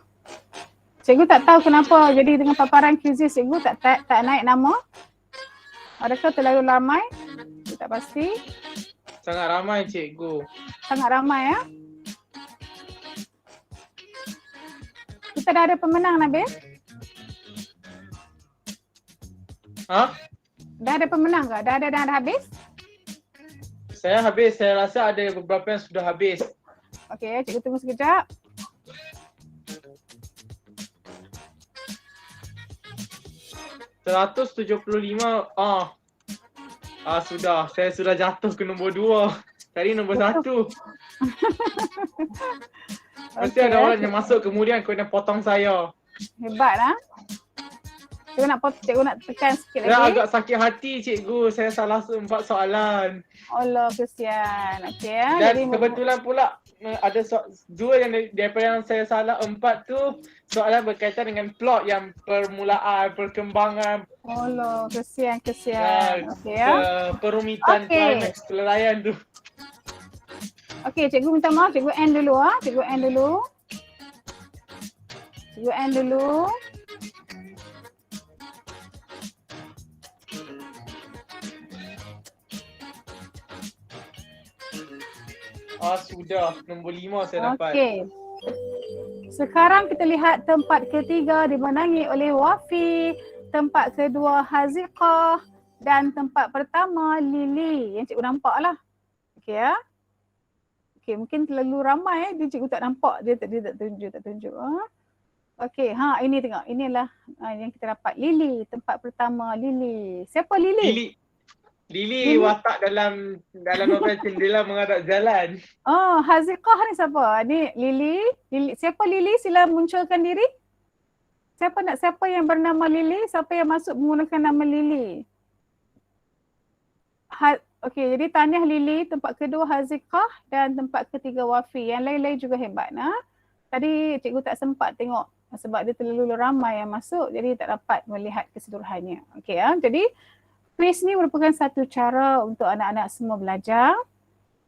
Cikgu tak tahu kenapa jadi dengan paparan QZ cikgu tak naik nama. Adakah terlalu ramai? Saya tak pasti. Sangat ramai cikgu. Sangat ramai ya. Kita dah ada pemenang Nabil? Ha? Dah ada pemenang ke? Dah habis? Saya habis. Saya rasa ada beberapa yang sudah habis. Okey, cikgu tunggu sekejap. $175. Sudah. Saya sudah jatuh ke nombor 2. Tadi nombor 1. Mesti ada orang yang masuk kemudian kena potong saya. Hebat lah. Cikgu nak tekan sikit Saya lagi. agak sakit hati cikgu. Saya salah 4 soalan. Allah kesian. Okey ya. Dan Jadi kebetulan pula ada dua yang daripada yang saya salah 4 tu soalan berkaitan dengan plot yang permulaan, perkembangan, Allah kesian. Okey ya. perumitan Okey. climax kelelayan tu. Okey, cikgu minta maaf. Cikgu end dulu ah. Cikgu end dulu. Sudah. Nombor 5 saya dapat. Okey. Sekarang kita lihat tempat ketiga dimenangi oleh Wafi, tempat kedua Haziqah dan tempat pertama Lily. Yang cikgu nampak lah. Okey ya. Okey, mungkin terlalu ramai dia cikgu tak nampak. Dia tak tunjuk. Okey, ini tengok. Inilah yang kita dapat. Lily, tempat pertama Lily. Siapa Lily? Lily watak dalam novel Cinderella Menghadap Jalan. Oh, Haziqah ni siapa? Ni Lily. Siapa Lily? Sila munculkan diri. Siapa yang bernama Lily? Siapa yang masuk menggunakan nama Lily? Okey, jadi tahniah Lily, tempat kedua Haziqah dan tempat ketiga Wafi. Yang lain-lain juga hebat nah. Tadi cikgu tak sempat tengok sebab dia terlalu ramai yang masuk jadi tak dapat melihat keseluruhannya. Okey ya. Jadi kuis ni merupakan satu cara untuk anak-anak semua belajar.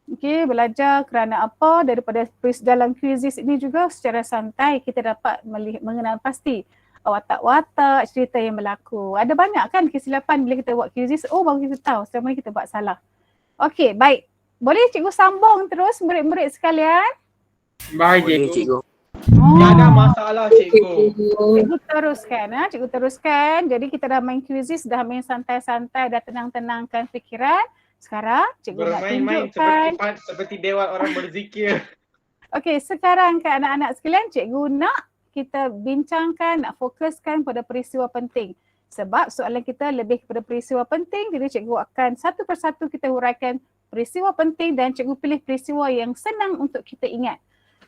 Okey, belajar kerana apa? Daripada kuis dalam kuisis ini juga secara santai kita dapat mengenal pasti watak-watak, cerita yang berlaku. Ada banyak kan kesilapan bila kita buat kuisis. Oh, baru kita tahu selama ni kita buat salah. Okey, baik. Boleh cikgu sambung terus murid-murid sekalian? Baik cikgu. Tak ada masalah cikgu. Cikgu teruskan. Jadi kita dah main kuisis, dah main santai-santai, dah tenang-tenangkan fikiran. Sekarang cikgu nak Bermain-main tunjukkan. seperti dewan orang berzikir. Okey, sekarang ke anak-anak sekalian, cikgu nak kita bincangkan, nak fokuskan pada peristiwa penting. Sebab soalan kita lebih kepada peristiwa penting, jadi cikgu akan satu persatu kita huraikan peristiwa penting dan cikgu pilih peristiwa yang senang untuk kita ingat.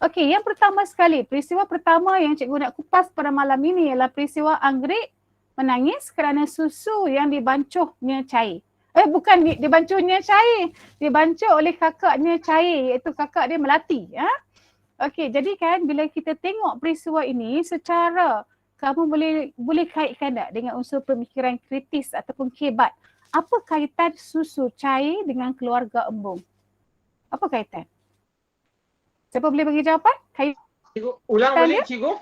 Okey, yang pertama sekali, peristiwa pertama yang cikgu nak kupas pada malam ini ialah peristiwa anggrek menangis kerana susu yang dibancuhnya cair. Bukan dibancuhnya cair, dibancuh oleh kakaknya cair, iaitu kakak dia Melati. Okey, jadi kan bila kita tengok peristiwa ini secara kamu boleh kaitkan tak dengan unsur pemikiran kritis ataupun kebat? Apa kaitan susu cair dengan keluarga embung? Apa kaitan? Siapa boleh bagi jawapan? Cikgu, ulang balik cikgu.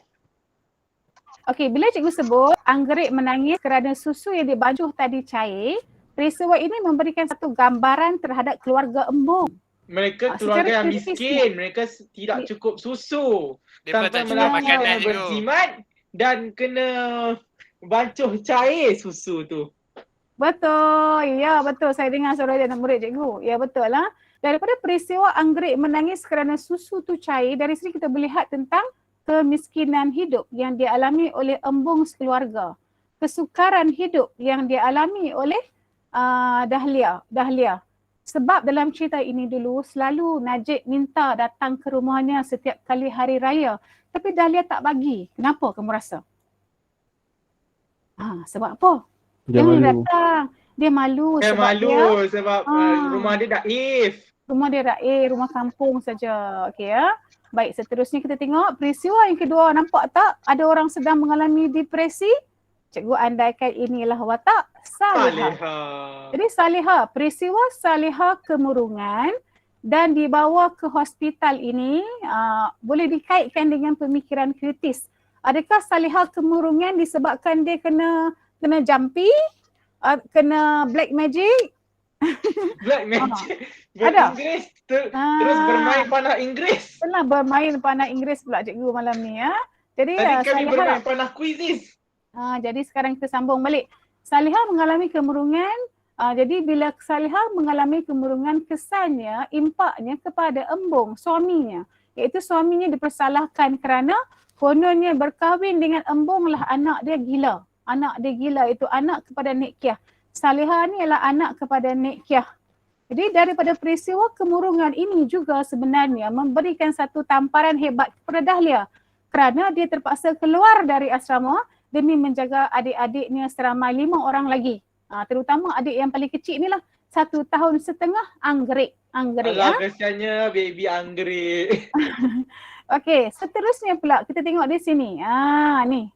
Okey, bila cikgu sebut anggrek menangis kerana susu yang dibancuh tadi cair, peristiwa ini memberikan satu gambaran terhadap keluarga embung. Mereka secara keluarga yang kritis miskin, mereka tidak cukup susu. Mereka Sampai tak cukup Melati makanan kena juga. berjimat dan kena bancuh cair susu tu. Betul, ya betul. Saya dengar suara anak murid cikgu. Ya betul lah. Daripada peristiwa anggrek menangis kerana susu tu cair, dari sini kita melihat tentang kemiskinan hidup yang dialami oleh embung sekeluarga. Kesukaran hidup yang dialami oleh Dahlia. Sebab dalam cerita ini dulu selalu Najib minta datang ke rumahnya setiap kali hari raya. Tapi Dahlia tak bagi. Kenapa kamu rasa? Sebab apa? Dia Jangan malu. datang. Dia malu Dia sebab malu dia sebab rumah dia daif. rumah dia raih, rumah kampung saja. Okey ya. Baik, seterusnya kita tengok peristiwa yang kedua. Nampak tak ada orang sedang mengalami depresi? Cikgu andaikan inilah watak Salihah. Jadi Salihah, peristiwa Salihah kemurungan dan dibawa ke hospital ini boleh dikaitkan dengan pemikiran kritis. Adakah Salihah kemurungan disebabkan dia kena jampi, kena black magic? Black magic. Ada? Inggris terus bermain panah Inggris. Pernah bermain panah Inggeris pula cikgu malam ni ya. Jadi Tadi kami Salihah, bermain panah quizzes. jadi sekarang kita sambung balik. Salihah mengalami kemurungan. Jadi bila Salihah mengalami kemurungan, kesannya, impaknya kepada embung, suaminya. Iaitu suaminya dipersalahkan kerana kononnya berkahwin dengan embung lah anak dia gila. Anak dia gila itu anak kepada Nek Kiah. Salihah ni adalah anak kepada Nek Kiah. Jadi daripada peristiwa kemurungan ini juga sebenarnya memberikan satu tamparan hebat kepada Dahlia. Kerana dia terpaksa keluar dari asrama demi menjaga adik-adiknya seramai 5 orang lagi. Terutama adik yang paling kecil ni lah. 1 tahun setengah anggrek. Alah kesiannya baby anggrek. Okey, seterusnya pula kita tengok di sini. Ni.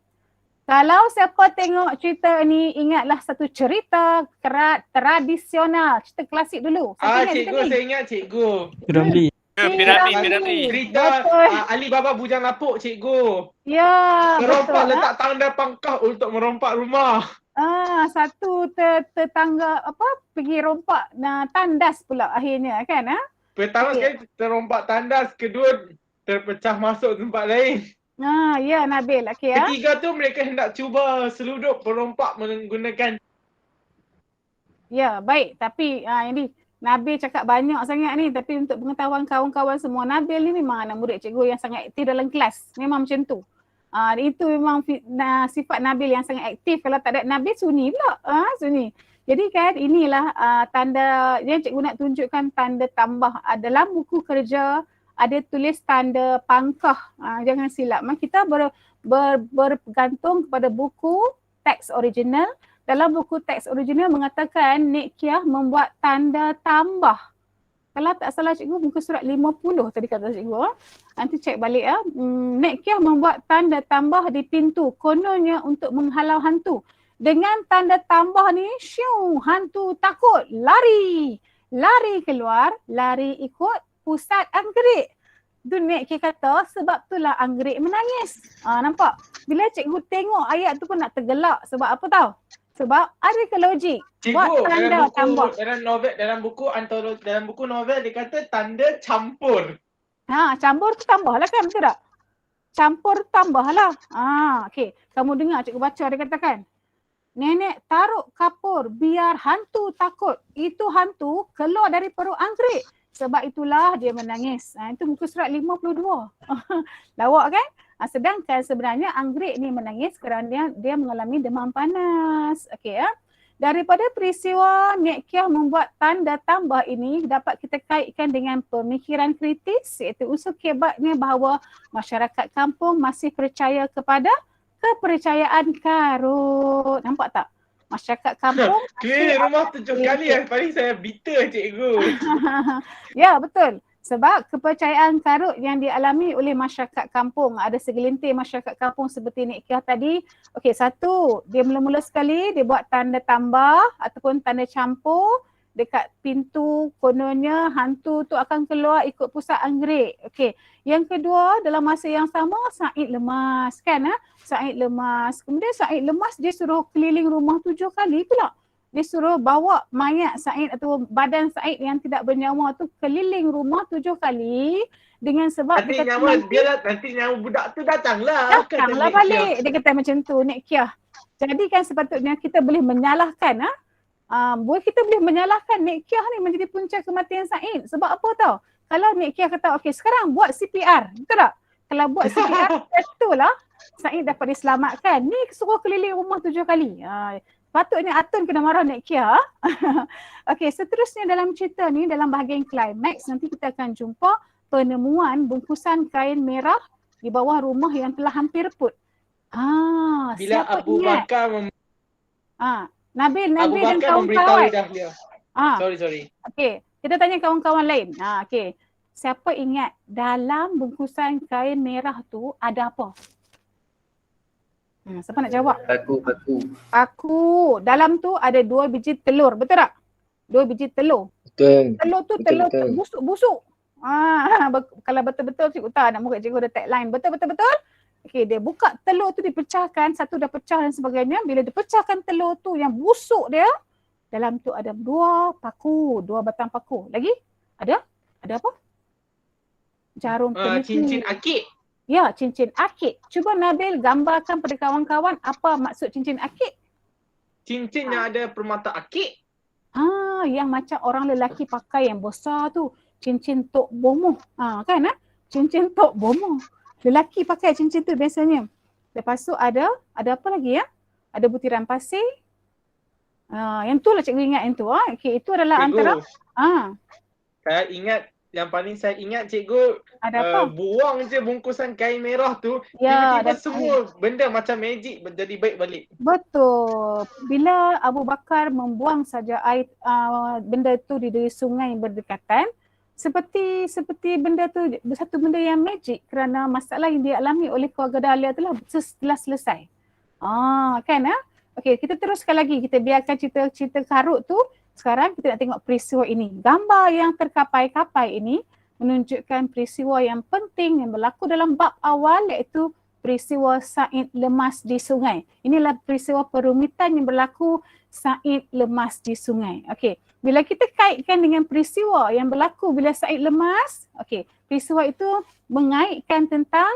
Kalau siapa tengok cerita ni, ingatlah satu cerita tradisional. Cerita klasik dulu. Cikgu, saya ingat cikgu. Ramli. Piramid. Cerita Ali Baba Bujang Lapuk, cikgu. Ya, Merompak betul. letak tanda pangkah untuk merompak rumah. Satu tetangga pergi rompak tandas pula akhirnya kan. Pertama sekali terompak tandas, kedua terpecah masuk tempat lain. Ya Nabil, okey ya. Ketiga tu mereka hendak cuba seluduk perompak menggunakan. Ya, baik. Tapi ini Nabil cakap banyak sangat ni, tapi untuk pengetahuan kawan-kawan semua, Nabil ni memang anak murid cikgu yang sangat aktif dalam kelas. Memang macam tu. Itu memang sifat Nabil yang sangat aktif. Kalau tak ada Nabil, sunyi pula. Sunyi. Jadi kan inilah tanda yang cikgu nak tunjukkan tanda tambah. Dalam buku kerja ada tulis tanda pangkah. Jangan silap. Kita bergantung kepada buku teks original. Dalam buku teks original mengatakan Nek Kiah membuat tanda tambah. Kalau tak salah cikgu, muka surat 50 tadi kata cikgu. Nanti cek balik ya. Nek Kiah membuat tanda tambah di pintu. Kononnya untuk menghalau hantu. Dengan tanda tambah ni, hantu takut, lari. Lari keluar, lari ikut pusat anggrek. Tu Nek Kiah kata sebab itulah anggrek menangis. Nampak? Bila cikgu tengok ayat tu pun nak tergelak. Sebab apa tahu? Sebab ada ke logik. Buat Cikgu, tanda tambah. dalam buku novel dia kata tanda campur. Campur tu tambah lah kan, betul tak? Campur tambah lah. Okey. Kamu dengar cikgu baca dia katakan. Nenek taruh kapur biar hantu takut. Itu hantu keluar dari perut anggrek. Sebab itulah dia menangis. Itu muka surat 52. Lawak kan? Sedangkan sebenarnya anggrek ni menangis kerana dia mengalami demam panas. Okey ya. Daripada peristiwa Nek Kiah membuat tanda tambah ini dapat kita kaitkan dengan pemikiran kritis, iaitu unsur kebatnya bahawa masyarakat kampung masih percaya kepada kepercayaan karut. Nampak tak? Masyarakat kampung Clear rumah 7 kali yang paling saya bitter cikgu. Ya, betul. Sebab kepercayaan karut yang dialami oleh masyarakat kampung, ada segelintir masyarakat kampung seperti Nek Kiah tadi. Okey, satu, dia mula-mula sekali dia buat tanda tambah ataupun tanda campur dekat pintu, kononnya hantu tu akan keluar ikut pusat anggrek. Okey. Yang kedua, dalam masa yang sama Said lemas kan? Said lemas. Kemudian Said lemas dia suruh keliling rumah 7 kali pula. Dia suruh bawa mayat Said atau badan Said yang tidak bernyawa tu keliling rumah 7 kali dengan sebab Nanti nyawa budak tu datanglah. Datanglah balik. Dia kata macam tu Nek Kiah. Jadi kan sepatutnya kita boleh menyalahkan boleh kita boleh menyalahkan Nek Kiah ni menjadi punca kematian Said. Sebab apa tau? Kalau Nek Kiah kata okey sekarang buat CPR. Betul tak? Kalau buat CPR betul-lah Said dapat diselamatkan. Ni suruh keliling rumah 7 kali. Patutnya Atun kena marah Nek Kiah. Okey, seterusnya dalam cerita ni, dalam bahagian klimaks, nanti kita akan jumpa penemuan bungkusan kain merah di bawah rumah yang telah hampir reput. Bila Abu Bakar Nabil Abu dan Bakar memberitahu kawan-kawan. Dahlia. Sorry. Okey, kita tanya kawan-kawan lain. Okey. Siapa ingat dalam bungkusan kain merah tu ada apa? Siapa nak jawab? Aku. Dalam tu ada 2 biji telur, betul tak? 2 biji telur. Betul. Telur tu busuk-busuk. Kalau betul-betul cikgu tak nak muka cikgu ada tagline. Betul-betul. Okey, dia buka telur tu dipecahkan, satu dah pecah dan sebagainya. Bila dipecahkan telur tu yang busuk dia, dalam tu ada 2 batang paku. Lagi? Ada apa? Jarum peniti. Cincin akik. Ya, cincin akik. Cuba Nabil gambarkan pada kawan-kawan apa maksud cincin akik. Cincin yang ada permata akik. Yang macam orang lelaki pakai yang besar tu. Cincin tok bomoh. Kan? Cincin tok bomoh. Lelaki pakai cincin tu biasanya. Lepas tu ada apa lagi ya? Ada butiran pasir. Yang tu lah cikgu ingat yang tu. Okey, itu adalah Cikgu, antara yang paling saya ingat cikgu ada apa? buang je bungkusan kain merah tu, Ya, tiba-tiba semua benda macam magic jadi baik balik. Betul. Bila Abu Bakar membuang saja air benda tu di sungai berdekatan, seperti benda tu satu benda yang magic kerana masalah yang dialami oleh keluarga Dahlia telah selesai. Kan? Okey, kita teruskan lagi. Kita biarkan cerita karut tu. Sekarang kita nak tengok peristiwa ini. Gambar yang terkapai-kapai ini menunjukkan peristiwa yang penting yang berlaku dalam bab awal, iaitu peristiwa Said lemas di sungai. Inilah peristiwa perumitan yang berlaku Said lemas di sungai. Okey, bila kita kaitkan dengan peristiwa yang berlaku bila Said lemas, okey, peristiwa itu mengaitkan tentang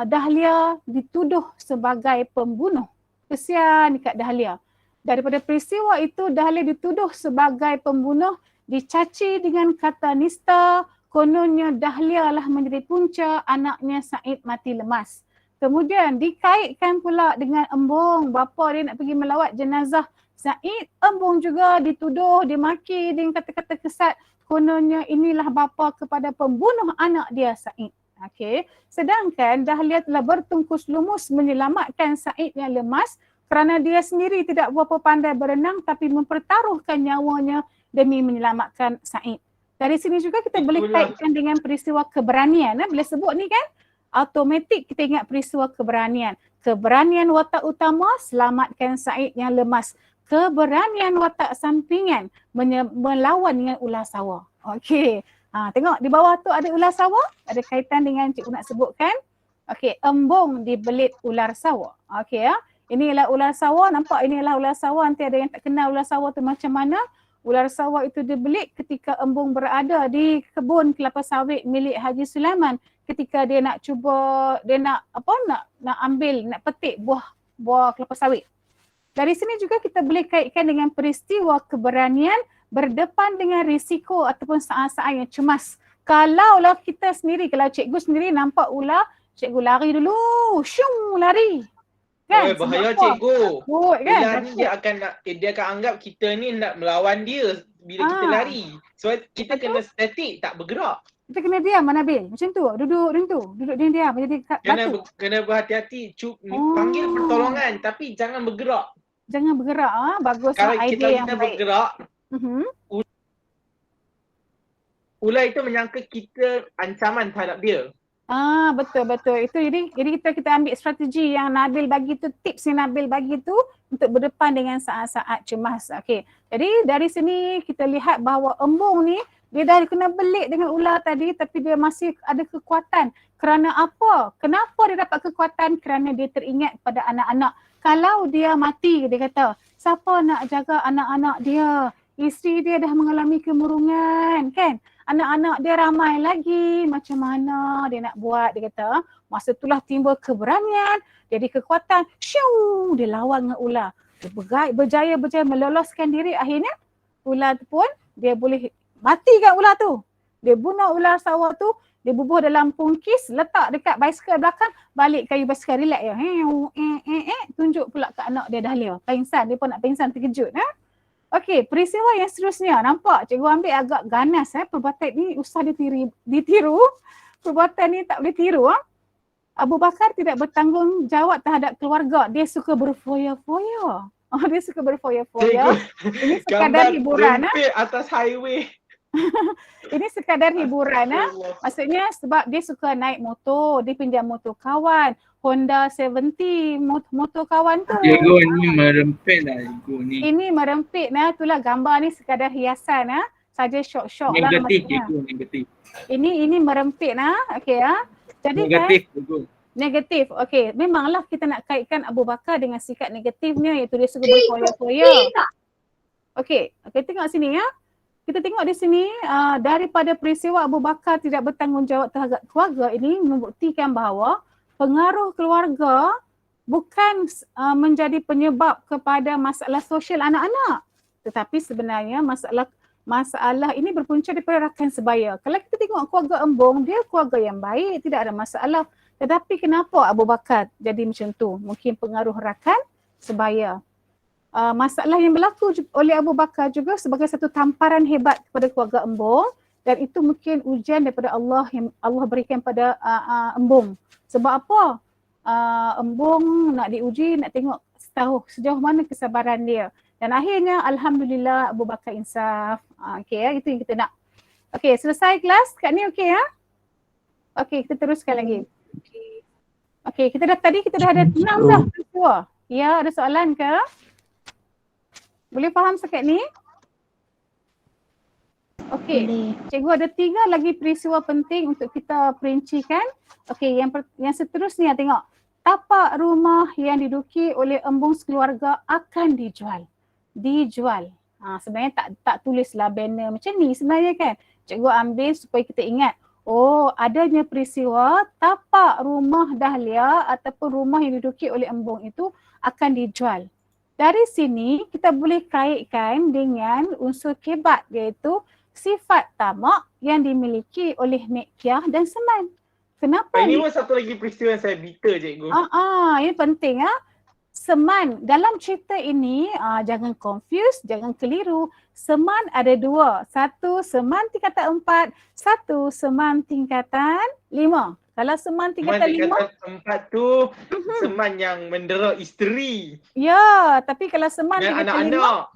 Dahlia dituduh sebagai pembunuh. Kesian dekat Dahlia. Daripada peristiwa itu, Dahlia dituduh sebagai pembunuh, dicaci dengan kata nista, kononnya Dahlia lah menjadi punca anaknya Said mati lemas. Kemudian dikaitkan pula dengan Embong, bapa dia nak pergi melawat jenazah Said. Embong juga dituduh, dimaki dengan kata-kata kesat, kononnya inilah bapa kepada pembunuh anak dia Said. Okey. Sedangkan Dahlia telah bertungkus lumus menyelamatkan Said yang lemas kerana dia sendiri tidak berapa pandai berenang tapi mempertaruhkan nyawanya demi menyelamatkan Said. Dari sini juga kita boleh kaitkan dengan peristiwa keberanian. Bila sebut ni kan, automatik kita ingat peristiwa keberanian. Keberanian watak utama, selamatkan Said yang lemas. Keberanian watak sampingan, melawan dengan ular sawah. Okey. Tengok di bawah tu ada ular sawah, ada kaitan dengan cikgu nak sebutkan. Okey, embung dibelit ular sawah. Okey ya. Inilah ular sawah, nampak inilah ular sawah. Nanti ada yang tak kenal ular sawah tu macam mana. Ular sawah itu dibelit ketika embung berada di kebun kelapa sawit milik Haji Sulaiman ketika dia nak cuba, dia nak ambil, nak petik buah kelapa sawit. Dari sini juga kita boleh kaitkan dengan peristiwa keberanian berdepan dengan risiko ataupun saat-saat yang cemas. Kalaulah kita sendiri, kalau cikgu sendiri nampak ular, Cikgu lari dulu. Syung lari. Kan? Kan? Bahaya Sebab apa? cikgu. Takut kan? Ular ni dia akan anggap kita ni nak melawan dia bila kita Ah. lari. So kita Betul. kena statik, tak bergerak. Kita kena diam Nabil. Macam tu. Duduk macam tu. Duduk diam-diam. Jadi batu. Kena berhati-hati. Oh. Panggil pertolongan tapi jangan bergerak. Jangan bergerak. Bagus Kalau lah kita idea yang baik. bergerak, Mhm. ular itu menyangka kita ancaman terhadap dia. Betul. Itu jadi kita ambil strategi yang Nabil bagi tu, tips yang Nabil bagi tu untuk berdepan dengan saat-saat cemas. Okey. Jadi dari sini kita lihat bahawa embung ni dia dah kena belik dengan ular tadi tapi dia masih ada kekuatan. Kerana apa? Kenapa dia dapat kekuatan? Kerana dia teringat pada anak-anak. Kalau dia mati, dia kata, siapa nak jaga anak-anak dia? Isteri dia dah mengalami kemurungan, kan? Anak-anak dia ramai lagi, macam mana dia nak buat, dia kata. Masa itulah timbul keberanian, jadi kekuatan, syung, dia lawan dengan ular. Dia berjaya meloloskan diri, akhirnya ular tu pun dia boleh matikan ular tu. Dia bunuh ular sawah tu, dia bubuh dalam pungkis, letak dekat basikal belakang, balik kayu basikal, relax je. Tunjuk pula ke anak dia dahlia. Pingsan, dia pun nak pingsan, terkejut. Okey, peristiwa yang seterusnya. Nampak cikgu ambil agak ganas. Perbuatan ni usah ditiru. Perbuatan ni tak boleh tiru. Abu Bakar tidak bertanggungjawab terhadap keluarga. Dia suka berfoya-foya. Dia suka berfoya-foya. Ini sekadar hiburan. Rempit atas highway. Ini sekadar hiburan. Maksudnya sebab dia suka naik motor. Dia pinjam motor kawan. Honda 70 motor kawan tu. Cikgu ni merempit lah cikgu ni. Ini merempit itulah gambar ni sekadar hiasan saja syok-syok lah Negatif maksudnya. cikgu, negatif. Ini merempit okey Jadi Negatif cikgu. negatif. Okey, memanglah kita nak kaitkan Abu Bakar dengan sikap negatifnya iaitu dia suka berfoya-foya. Okey, tengok sini Kita tengok di sini daripada peristiwa Abu Bakar tidak bertanggungjawab terhadap keluarga ini membuktikan bahawa pengaruh keluarga bukan menjadi penyebab kepada masalah sosial anak-anak. Tetapi sebenarnya masalah ini berpunca daripada rakan sebaya. Kalau kita tengok keluarga Embong, dia keluarga yang baik, tidak ada masalah. Tetapi kenapa Abu Bakar jadi macam tu? Mungkin pengaruh rakan sebaya. Masalah yang berlaku oleh Abu Bakar juga sebagai satu tamparan hebat kepada keluarga Embong dan itu mungkin ujian daripada Allah yang Allah berikan pada Embong. Sebab apa? Embong nak diuji, nak tengok sejauh mana kesabaran dia. Dan akhirnya Alhamdulillah Abu Bakar insaf. Okey itu yang kita nak. Okey, selesai kelas kat ni okey Okey, kita teruskan lagi. Okey, kita dah ada 6 dah peristiwa. Ya, ada soalan ke? Boleh faham sekat ni? Okey, cikgu ada 3 lagi peristiwa penting untuk kita perincikan. Okey, yang seterusnya tengok. Tapak rumah yang diduduki oleh Embong sekeluarga akan dijual. Sebenarnya tak tulislah banner macam ni sebenarnya kan. Cikgu ambil supaya kita ingat. Oh, adanya peristiwa tapak rumah Dahlia ataupun rumah yang diduduki oleh Embong itu akan dijual. Dari sini kita boleh kaitkan dengan unsur kebat iaitu sifat tamak yang dimiliki oleh Nek Kiah dan Seman. Kenapa Ini pun satu lagi peristiwa yang saya bitter cikgu. Ini penting Seman dalam cerita ini jangan confuse, jangan keliru. Seman ada 2. Satu Seman tingkatan 4, satu Seman tingkatan 5. Kalau Seman tingkatan 5 4 tu Seman yang mendera isteri. Ya, tapi kalau Seman dan tingkatan anak-anak.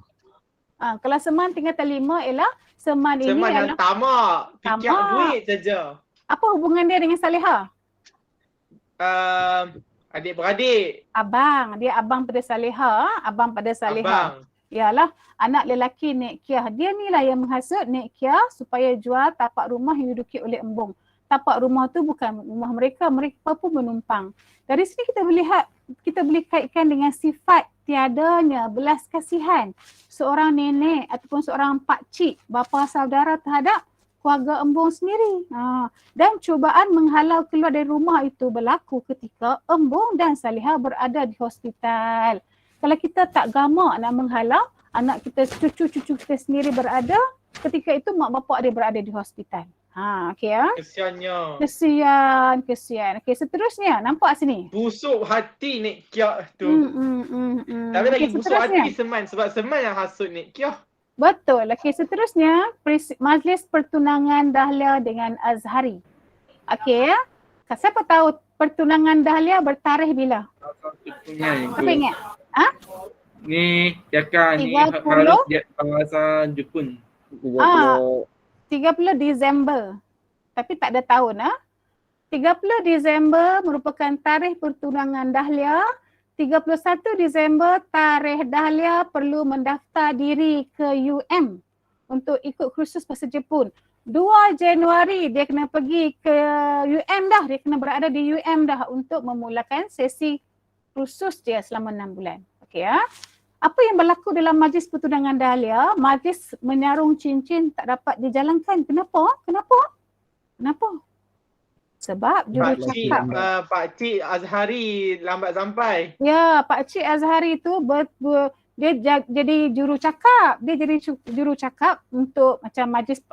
5 kalau Seman tingkatan 5 ialah Seman ini Seman yang ialah tamak, fikir tamak. duit saja. Apa hubungan dia dengan Salihah? Adik-beradik. Dia abang pada Salihah, abang pada Salihah. Abang. Ialah anak lelaki Nek Kiah. Dia ni lah yang menghasut Nek Kiah supaya jual tapak rumah yang diduduki oleh Embong. Tapak rumah tu bukan rumah mereka pun menumpang. Dari sini kita boleh kaitkan dengan sifat tiadanya belas kasihan seorang nenek ataupun seorang pakcik, bapa saudara terhadap keluarga Embong sendiri. Dan cubaan menghalau keluar dari rumah itu berlaku ketika Embong dan Salihah berada di hospital. Kalau kita tak gamak nak menghalau anak kita, cucu-cucu kita sendiri berada, ketika itu mak bapak dia berada di hospital. Okey ya. Kesiannya. Kesian. Okey, seterusnya nampak sini. Busuk hati Nek Kiah tu. Tapi lagi Okey, busuk seterusnya. hati Seman sebab Seman yang hasut Nek Kiah. Betul. Okey, seterusnya Majlis Pertunangan Dahlia dengan Azhari. Okey ya. Siapa tahu pertunangan Dahlia bertarikh bila? Punya Siapa ingat? Ni cakap ni 30? harus dia bahasa Jepun. 30 Disember. Tapi tak ada tahun 30 Disember merupakan tarikh pertunangan Dahlia. 31 Disember tarikh Dahlia perlu mendaftar diri ke UM untuk ikut kursus bahasa Jepun. 2 Januari dia kena pergi ke UM dah. Dia kena berada di UM dah untuk memulakan sesi kursus dia selama 6 bulan. Okey ya. Apa yang berlaku dalam majlis pertunangan Dahlia? Majlis menyarung cincin tak dapat dijalankan. Kenapa? Sebab jurucakap. Pakcik Azhari lambat sampai. Ya, Pakcik Azhari tu dia jadi jurucakap. Dia jadi jurucakap untuk macam majlis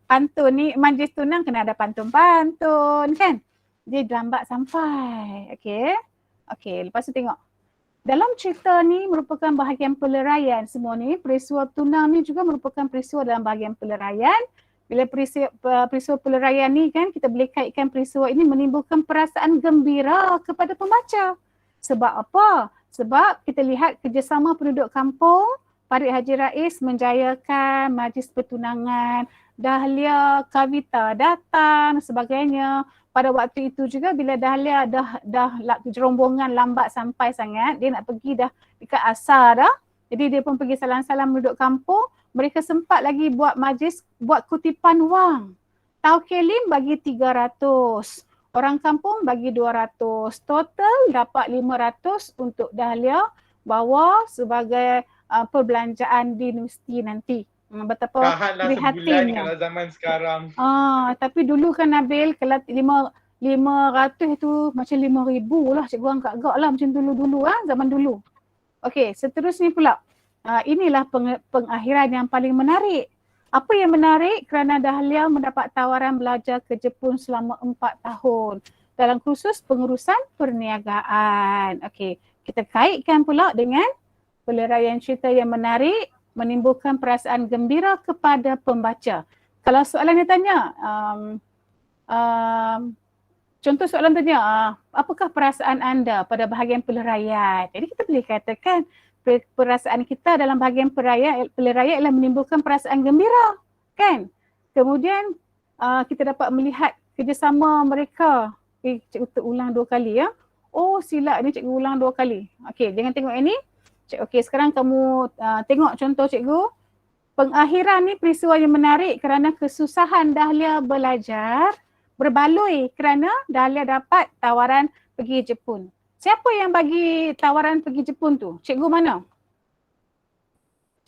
pantun ni, majlis tunang kena ada pantun-pantun kan. Dia lambat sampai. Okey, lepas tu tengok. Dalam cerita ni merupakan bahagian peleraian semua ni. Peristiwa tunang ni juga merupakan peristiwa dalam bahagian peleraian. Bila peristiwa peleraian ni kan kita boleh kaitkan peristiwa ini menimbulkan perasaan gembira kepada pembaca. Sebab apa? Sebab kita lihat kerjasama penduduk kampung, Parit Haji Rais menjayakan majlis pertunangan, Dahlia, Kavita datang sebagainya. Pada waktu itu juga bila Dahlia dah rombongan lambat sampai sangat, dia nak pergi dah dekat asar dah. Jadi dia pun pergi salam-salam penduduk kampung. Mereka sempat lagi buat majlis, buat kutipan wang. Tauke Lim bagi 300. Orang kampung bagi 200. Total dapat 500 untuk Dahlia bawa sebagai perbelanjaan di universiti nanti. Betapa Tahanlah sebulan prihatinnya. kalau zaman sekarang. Tapi dulu kan Nabil kalau 500 tu macam 5,000 lah cikgu angkat-angkat lah macam dulu-dulu zaman dulu. Okey, seterusnya pula. Inilah pengakhiran yang paling menarik. Apa yang menarik? Kerana Dahlia mendapat tawaran belajar ke Jepun selama 4 tahun dalam kursus pengurusan perniagaan. Okey, kita kaitkan pula dengan peleraian cerita yang menarik menimbulkan perasaan gembira kepada pembaca. Kalau soalan dia tanya, contoh soalan tanya, apakah perasaan anda pada bahagian peleraian? Jadi kita boleh katakan perasaan kita dalam bahagian peleraian ialah menimbulkan perasaan gembira, kan? Kemudian kita dapat melihat kerjasama mereka. Cikgu ulang 2 kali ya. Oh silap ni cikgu ulang 2 kali. Okey, jangan tengok ini. Okey, sekarang kamu tengok contoh cikgu. Pengakhiran ni peristiwa yang menarik kerana kesusahan Dahlia belajar berbaloi kerana Dahlia dapat tawaran pergi Jepun. Siapa yang bagi tawaran pergi Jepun tu? Cikgu mana?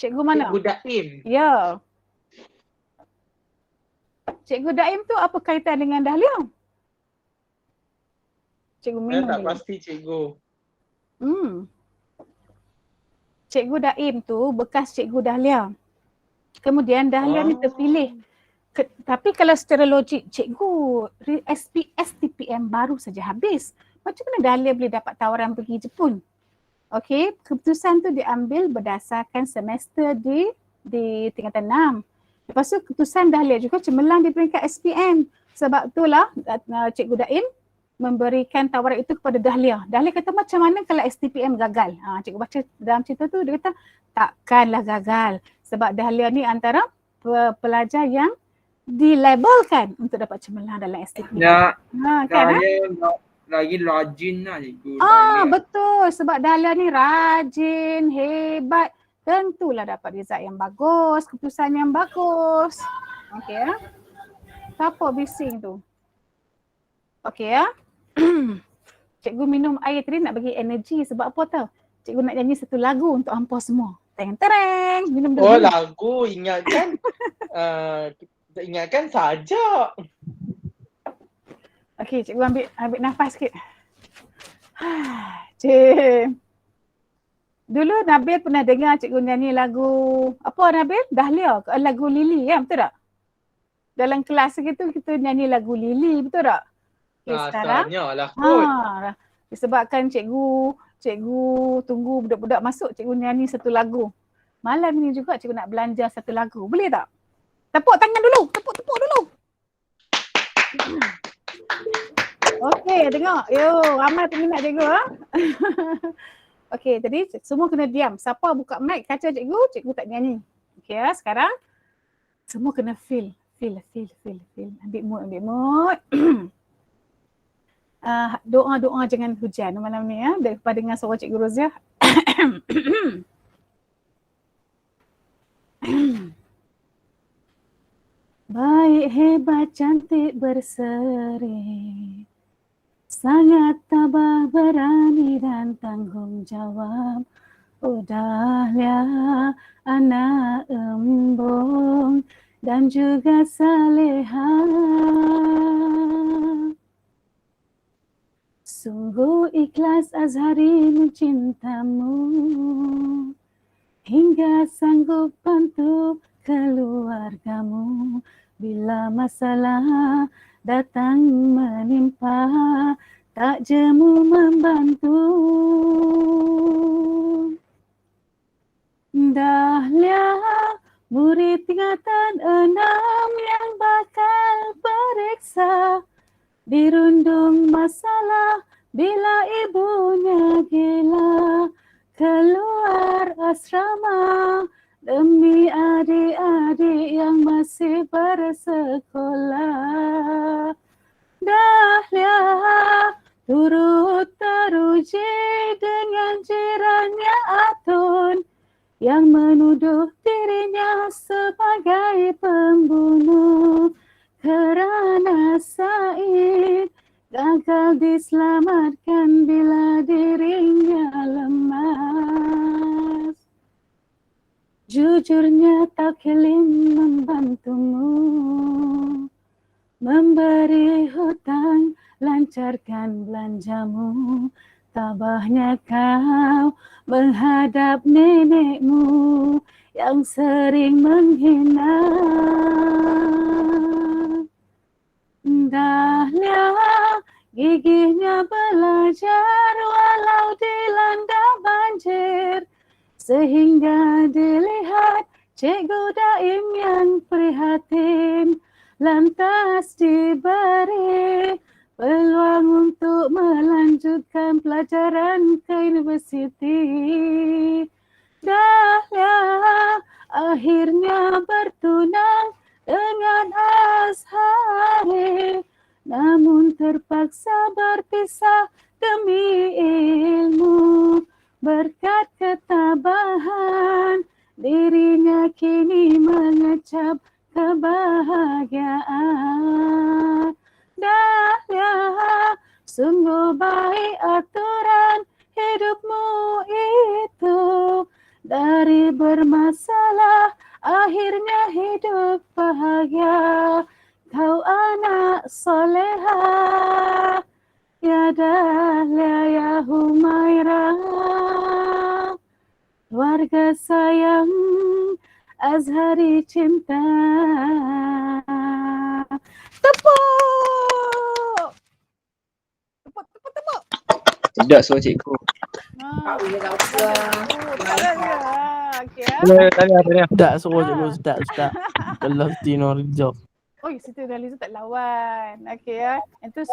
Cikgu mana? Cikgu Daim. Ya. Cikgu Daim tu apa kaitan dengan Dahlia? Cikgu Saya minum tak dulu. pasti cikgu. Cikgu Daim tu bekas Cikgu Dahlia. Kemudian Dahlia ni terpilih. Tapi kalau secara logik, cikgu SPM baru saja habis. Macam mana Dahlia boleh dapat tawaran pergi Jepun? Okey, keputusan tu diambil berdasarkan semester di tingkatan 6. Lepas tu keputusan Dahlia juga cemerlang di peringkat SPM. Sebab itulah Cikgu Daim memberikan tawaran itu kepada Dahlia. Dahlia kata macam mana kalau STPM gagal? Cikgu baca dalam cerita tu dia kata takkanlah gagal. Sebab Dahlia ni antara pelajar yang dilabelkan untuk dapat cemerlang dalam STPM. Ya, Kan? Dahlia lagi rajin lah cikgu. Betul. Sebab Dahlia ni rajin, hebat. Tentulah dapat result yang bagus, keputusan yang bagus. Okey ya. Siapa bising tu? Okey ya. Cikgu minum air tadi nak bagi energi sebab apa tahu? Cikgu nak nyanyi satu lagu untuk hampa semua. Tereng-tereng. Minum dulu. Oh lagu, ingatkan. Ingatkan saja. Okey, cikgu ambil nafas sikit. Cik. Dulu Nabil pernah dengar cikgu nyanyi lagu, apa Nabil? Dahlia, lagu Lily kan, betul tak? dalam kelas gitu kita nyanyi lagu Lily, betul tak? Okay, sekarang Rasanya lah kot. disebabkan cikgu tunggu budak-budak masuk, cikgu nyanyi satu lagu. Malam ni juga cikgu nak belanja satu lagu. Boleh tak? Tepuk tangan dulu. Tepuk dulu. Okey, tengok. Yo, ramai peminat cikgu. Okey, tadi semua kena diam. Siapa buka mic kaca cikgu tak nyanyi. Okey sekarang semua kena feel. Ambil mood. Doa jangan hujan malam ni daripada dengar suara Cikgu Rozia. Baik, hebat, cantik, berseri, sangat tabah, berani dan tanggung jawab. Oh Dahlia, anak embong dan juga saleha. Sungguh ikhlas Azhari mencintamu, hingga sanggup bantu keluargamu bila masalah datang menimpa, tak jemu membantu. Dahlia, murid tingkatan 6 yang bakal periksa, dirundung masalah bila ibunya gila, keluar asrama demi adik-adik yang masih bersekolah. Dahlia turut teruji dengan jirannya Atun yang menuduh dirinya sebagai pembunuh kerana Said gagal diselamatkan bila dirinya lemas. Jujurnya tak kelim membantumu, memberi hutang, lancarkan belanjamu. Tabahnya kau menghadap nenekmu yang sering menghina. Dahlia gigihnya belajar walau dilanda banjir, sehingga dilihat Cikgu Daim yang prihatin, lantas diberi peluang untuk melanjutkan pelajaran ke universiti. Dahlia akhirnya bertunang dengan Azhari, namun terpaksa berpisah demi ilmu. Berkat ketabahan, dirinya kini mengecap kebahagiaan. Dahlia, sungguh baik aturan hidupmu itu. Dari bermasalah, akhirnya hidup bahagia. Kau anak soleha, ya Dahlia, ya Humairah. Warga sayang, Azhari cinta. Tepuk! Tepuk! Sedap suara cikgu. Sedap suara cikgu, sedap. Kalau Tino Rizal. Oh, Siti Nurhaliza tak lawan. Okey Itu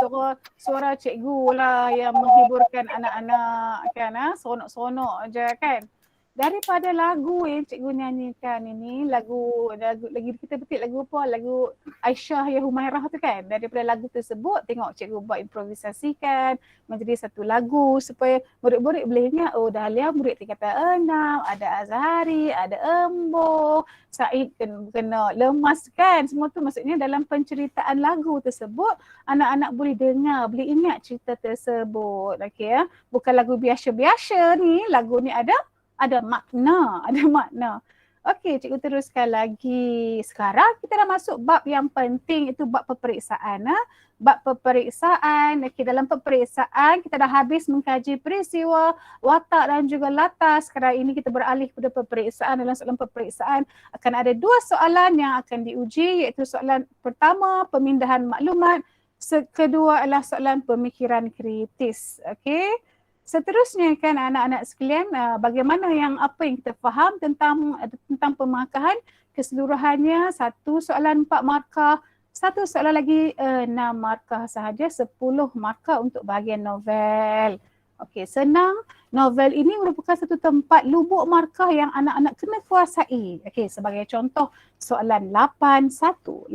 suara cikgu lah yang menghiburkan anak-anak kan seronok-seronok je kan. Daripada lagu yang cikgu nyanyikan ini, lagu lagi kita petik lagu apa? Lagu Aisyah Ya Humairah tu kan. Daripada lagu tersebut tengok cikgu buat improvisasikan menjadi satu lagu supaya murid-murid boleh ingat, oh Dahlia murid tingkatan 6, ada Azhari, ada Embo, Said kena lemas kan. Semua tu maksudnya dalam penceritaan lagu tersebut anak-anak boleh dengar, boleh ingat cerita tersebut. Okey Bukan lagu biasa-biasa ni, lagu ni ada makna, Okey, cikgu teruskan lagi. Sekarang kita dah masuk bab yang penting, itu bab peperiksaan. Bab peperiksaan, okey, dalam peperiksaan kita dah habis mengkaji peristiwa, watak dan juga latar. Sekarang ini kita beralih kepada peperiksaan. Dalam soalan peperiksaan akan ada 2 soalan yang akan diuji, iaitu soalan pertama pemindahan maklumat, kedua adalah soalan pemikiran kritis. Okey. Seterusnya kan anak-anak sekalian, bagaimana apa yang kita faham tentang pemakahan keseluruhannya, 1 soalan 4 markah, 1 soalan lagi 6 markah sahaja, 10 markah untuk bahagian novel. Okey, senang. Novel ini merupakan satu tempat lubuk markah yang anak-anak kena kuasai. Okey, sebagai contoh soalan 81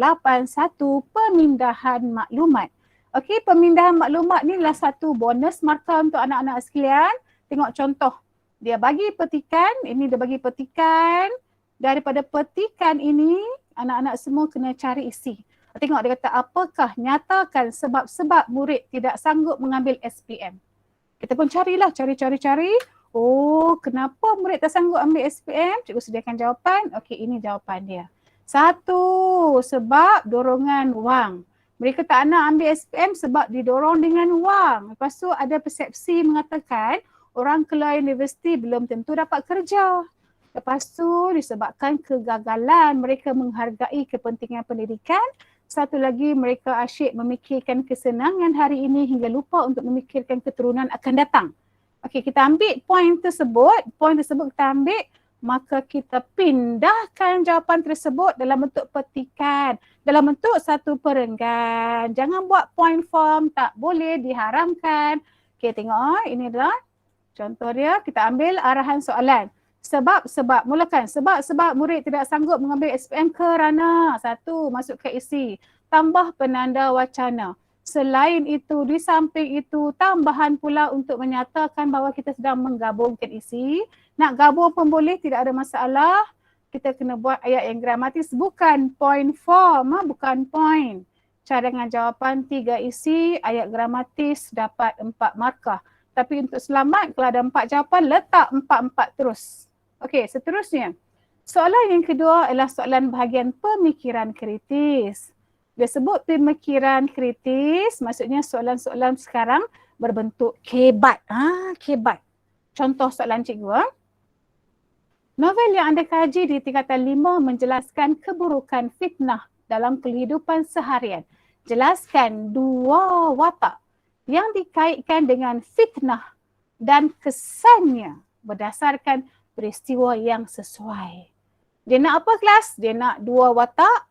pemindahan maklumat. Okey, pemindahan maklumat ni adalah satu bonus markah untuk anak-anak sekalian. Tengok contoh. Dia bagi petikan, ini dia bagi petikan. Daripada petikan ini, anak-anak semua kena cari isi. Tengok dia kata, apakah nyatakan sebab-sebab murid tidak sanggup mengambil SPM. Kita pun carilah, cari. Oh, kenapa murid tak sanggup ambil SPM? Cikgu sediakan jawapan. Okey, ini jawapan dia. 1, sebab dorongan wang. Mereka tak nak ambil SPM sebab didorong dengan wang. Lepas tu ada persepsi mengatakan orang keluar universiti belum tentu dapat kerja. Lepas tu disebabkan kegagalan mereka menghargai kepentingan pendidikan. Satu lagi mereka asyik memikirkan kesenangan hari ini hingga lupa untuk memikirkan keturunan akan datang. Okey, kita ambil poin tersebut kita ambil, maka kita pindahkan jawapan tersebut dalam bentuk petikan, dalam bentuk satu perenggan. Jangan buat point form, tak boleh, diharamkan. Okey, tengok ini adalah contoh dia. Kita ambil arahan soalan. Sebab, mulakan. Sebab murid tidak sanggup mengambil SPM kerana 1, masuk ke isi. Tambah penanda wacana. Selain itu, di samping itu, tambahan pula untuk menyatakan bahawa kita sedang menggabungkan isi. Nak gabung pun boleh, tidak ada masalah. Kita kena buat ayat yang gramatis, bukan point form, bukan point. Cadangan jawapan 3 isi, ayat gramatis dapat 4 markah. Tapi untuk selamat, kalau ada 4 jawapan, letak 4-4 terus. Okey, seterusnya. Soalan yang kedua adalah soalan bahagian pemikiran kritis. Dia sebut pemikiran kritis, maksudnya soalan-soalan sekarang berbentuk kebat. Kebat. Contoh soalan cikgu. Novel yang anda kaji di tingkatan 5 menjelaskan keburukan fitnah dalam kehidupan seharian. Jelaskan 2 watak yang dikaitkan dengan fitnah dan kesannya berdasarkan peristiwa yang sesuai. Dia nak apa kelas? Dia nak 2 watak.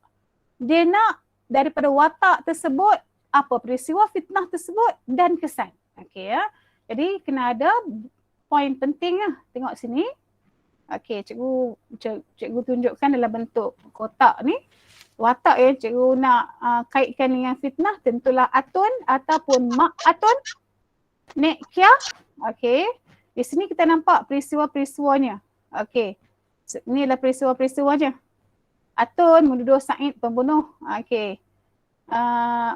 Dia nak daripada watak tersebut, apa peristiwa fitnah tersebut dan kesan. Okey ya. Jadi kena ada poin penting lah. Tengok sini. Okey, cikgu tunjukkan dalam bentuk kotak ni. Watak yang cikgu nak kaitkan dengan fitnah tentulah Atun ataupun Mak Atun. Nek Kia. Okey. Di sini kita nampak peristiwa-peristiwanya. Okey. Ini adalah peristiwa-peristiwanya. Atun menuduh Said pembunuh. Okey.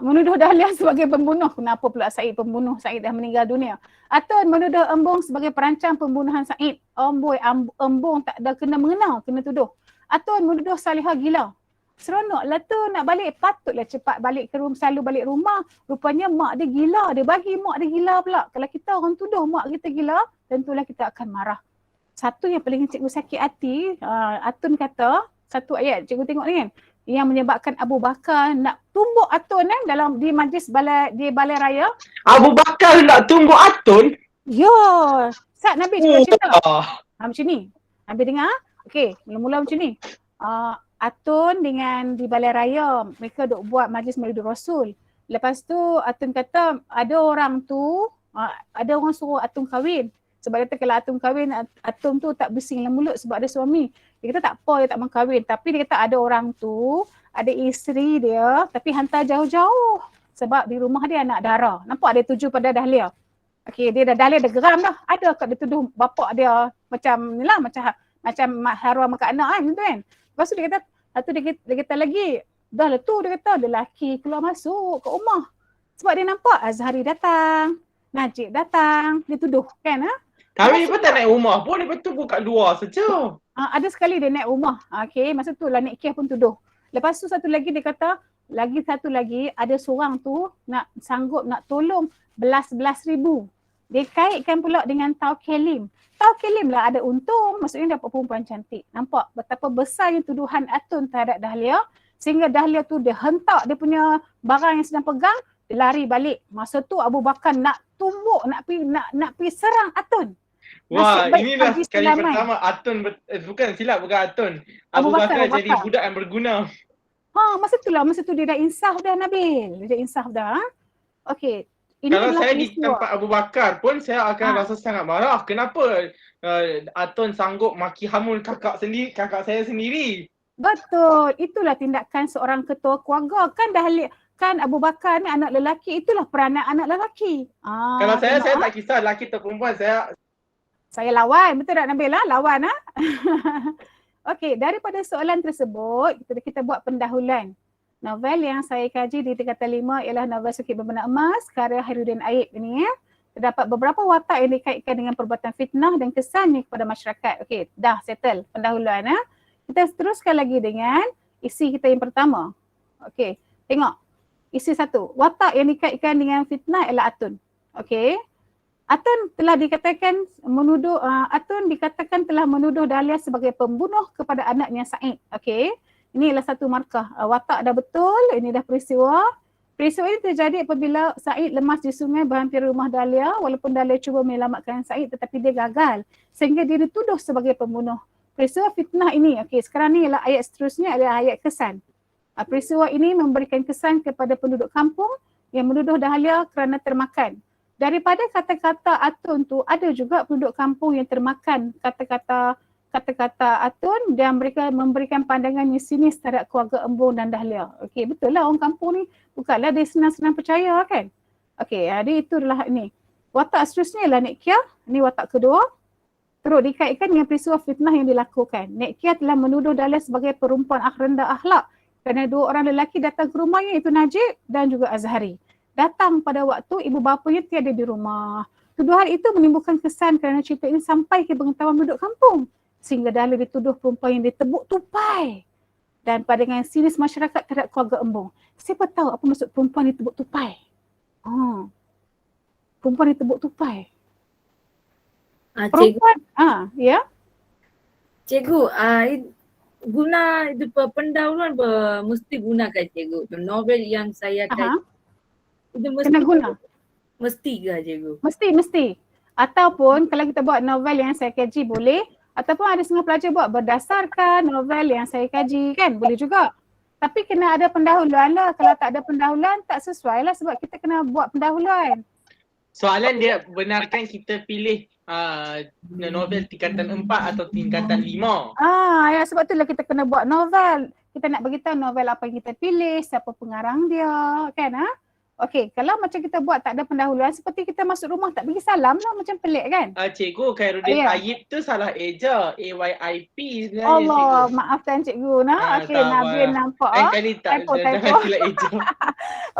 Menuduh Dahlia sebagai pembunuh. Kenapa pula Said pembunuh? Said dah meninggal dunia. Atun menuduh Embong sebagai perancang pembunuhan Said. Embong tak ada kena mengena, kena tuduh. Atun menuduh Salihah gila. Seronoklah tu nak balik. Patutlah cepat balik ke rumah, selalu balik rumah. Rupanya mak dia gila. Dia bagi mak dia gila pula. Kalau kita orang tuduh mak kita gila, tentulah kita akan marah. Satu yang paling cikgu sakit hati, Atun kata, satu ayat cikgu tengok ni kan, yang menyebabkan Abu Bakar nak tumbuk Atun dalam di majlis balai raya. Abu Bakar nak tumbuk Atun? Yo, saat Nabi cerita. Macam ni. Nabi dengar. Okey, mula-mula macam ni. Atun dengan di balai raya, mereka duk buat majlis Maulid Rasul. Lepas tu Atun kata ada orang suruh Atun kahwin. Sebab dia kata kalau Atun kahwin, Atun tu tak bersih dalam mulut sebab ada suami. Dia kata tak apa, dia tak mau kahwin. Tapi dia kata ada orang tu, ada isteri dia tapi hantar jauh-jauh. Sebab di rumah dia anak dara. Nampak dia tuju pada Dahlia. Okey, Dahlia dah geram dah. Ada kat dia tuduh bapak dia macam ni lah, macam haruan makan anak kan, macam tu kan. Lepas tu dia kata lagi, dah lah tu dia kata lelaki keluar masuk ke rumah. Sebab dia nampak Azhari datang, Najib datang, dia tuduh kan. Tapi dia tak naik rumah pun, dia tu buka luar saja. Ada sekali dia naik rumah. Okey, masa tu lah Nek Kia pun tuduh. Lepas tu satu lagi dia kata, satu lagi ada seorang tu nak sanggup nak tolong belas-belas ribu. Dia kaitkan pula dengan Tau Kelim. Tau Kelim lah ada untung, maksudnya dapat perempuan cantik. Nampak betapa besarnya tuduhan Atun terhadap Dahlia sehingga Dahlia tu dia hentak dia punya barang yang sedang pegang, dia lari balik. Masa tu Abu Bakar nak tumbuk, nak pergi serang Atun. Wah, Nasib baik inilah pagi kali selamat. pertama Atun, bukan silap bukan Atun. Abu Abu Bakar, Bakar Abu jadi Bakar. budak yang berguna. Masa tu dia dah insaf dah Nabil. Dia dah insaf dah. Okey. Ini Kalau adalah saya di peristiwa. tempat Abu Bakar pun saya akan Ah. rasa sangat marah. Kenapa Atun sanggup maki hamun kakak saya sendiri? Betul. Itulah tindakan seorang ketua keluarga. Kan Abu Bakar ni anak lelaki, itulah peranan anak lelaki. Kalau saya tengok, tak kisah lelaki atau perempuan, saya lawan. Betul tak Nabil lah? Lawan ha? Okey, daripada soalan tersebut, kita buat pendahuluan. Novel yang saya kaji di tingkatan 5 ialah novel Sukit Berbenang Emas, karya Khairuddin Aib ini ya. Terdapat beberapa watak yang dikaitkan dengan perbuatan fitnah dan kesannya kepada masyarakat. Okey, dah settle pendahuluan ha. Kita teruskan lagi dengan isi kita yang pertama. Okey, tengok. Isi 1. Watak yang dikaitkan dengan fitnah ialah Atun. Okey. Atun dikatakan telah menuduh Dahlia sebagai pembunuh kepada anaknya Said. Okey. Ini ialah satu markah. Watak dah betul, ini dah peristiwa. Peristiwa ini terjadi apabila Said lemas di sungai berhampir rumah Dahlia walaupun Dahlia cuba menyelamatkan Said tetapi dia gagal sehingga dia dituduh sebagai pembunuh. Peristiwa fitnah ini, okey, sekarang ni ialah ayat seterusnya adalah ayat kesan. Peristiwa ini memberikan kesan kepada penduduk kampung yang menuduh Dahlia kerana termakan. Daripada kata-kata Atun tu ada juga penduduk kampung yang termakan kata-kata Atun dan mereka memberikan pandangan yang sinis terhadap keluarga Embong dan Dahlia. Okey, betul lah orang kampung ni bukanlah dia senang-senang percaya kan. Okey, jadi itulah ini. Watak seterusnya ialah Nek Kia. Ini watak kedua. Terus dikaitkan dengan peristiwa fitnah yang dilakukan. Nek Kia telah menuduh Dahlia sebagai perempuan rendah akhlak kerana dua orang lelaki datang ke rumahnya iaitu Najib dan juga Azhari. Datang pada waktu ibu bapanya tiada di rumah. Tuduhan itu menimbulkan kesan kerana cerita ini sampai ke pengetahuan penduduk kampung. Sehingga Dahlia dituduh perempuan yang ditebuk tupai. Dan pandangan sinis masyarakat terhadap keluarga Embong. Siapa tahu apa maksud perempuan ditebuk tupai? Perempuan ditebuk tupai. Cikgu, Perempuan, ya? cikgu, guna itu pendahuluan mesti gunakan cikgu. Tu novel yang saya kaji. Itu Kena guna. Mesti ke cikgu? Mesti. Ataupun kalau kita buat novel yang saya kaji boleh. Ataupun ada setengah pelajar buat berdasarkan novel yang saya kaji kan boleh juga. Tapi kena ada pendahuluan lah. Kalau tak ada pendahuluan tak sesuai lah sebab kita kena buat pendahuluan. Soalan dia benarkan kita pilih novel tingkatan 4 atau tingkatan 5? Ya sebab itulah kita kena buat novel. Kita nak beritahu novel apa yang kita pilih, siapa pengarang dia kan Okey, kalau macam kita buat tak ada pendahuluan seperti kita masuk rumah tak bagi salam lah macam pelik kan. Cikgu, Khairuddin Aib tu salah eja. AYIP sebenarnya Allah, cikgu. maafkan cikgu Okey, Nabil nampak kali tak jangan silap eja.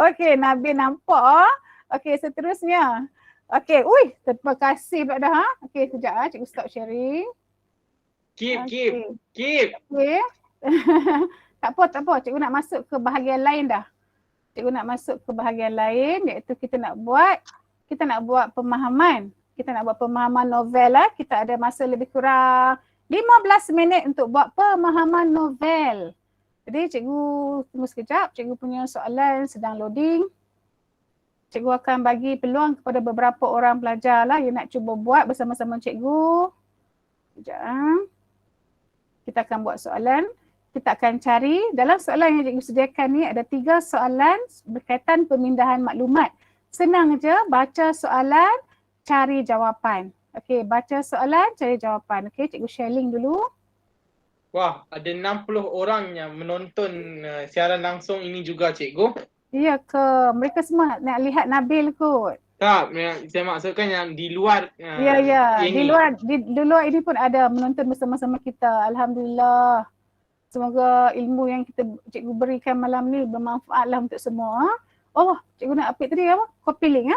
Okey, Nabil nampak Okey, seterusnya. Okey, terima kasih pula dah Okey, sekejap cikgu stop sharing. Keep. Okey. Tak apa. Cikgu nak masuk ke bahagian lain dah. Cikgu nak masuk ke bahagian lain iaitu kita nak buat pemahaman. Kita nak buat pemahaman novel lah. Kita ada masa lebih kurang 15 minit untuk buat pemahaman novel. Jadi cikgu tunggu sekejap. Cikgu punya soalan sedang loading. Cikgu akan bagi peluang kepada beberapa orang pelajar lah yang nak cuba buat bersama-sama cikgu. Sekejap. Kita akan buat soalan. Kita akan cari dalam soalan yang cikgu sediakan ni ada 3 soalan berkaitan pemindahan maklumat. Senang je baca soalan, cari jawapan. Okey, baca soalan, cari jawapan. Okey, cikgu share link dulu. Wah, ada 60 orang yang menonton siaran langsung ini juga cikgu. Ya ke? Mereka semua nak lihat Nabil kot. Tak, saya maksudkan yang di luar Ya. ini. Di luar ini pun ada menonton bersama-sama kita. Alhamdulillah. Semoga ilmu yang cikgu berikan malam ni bermanfaatlah untuk semua. Oh, cikgu nak update tadi apa? Copy link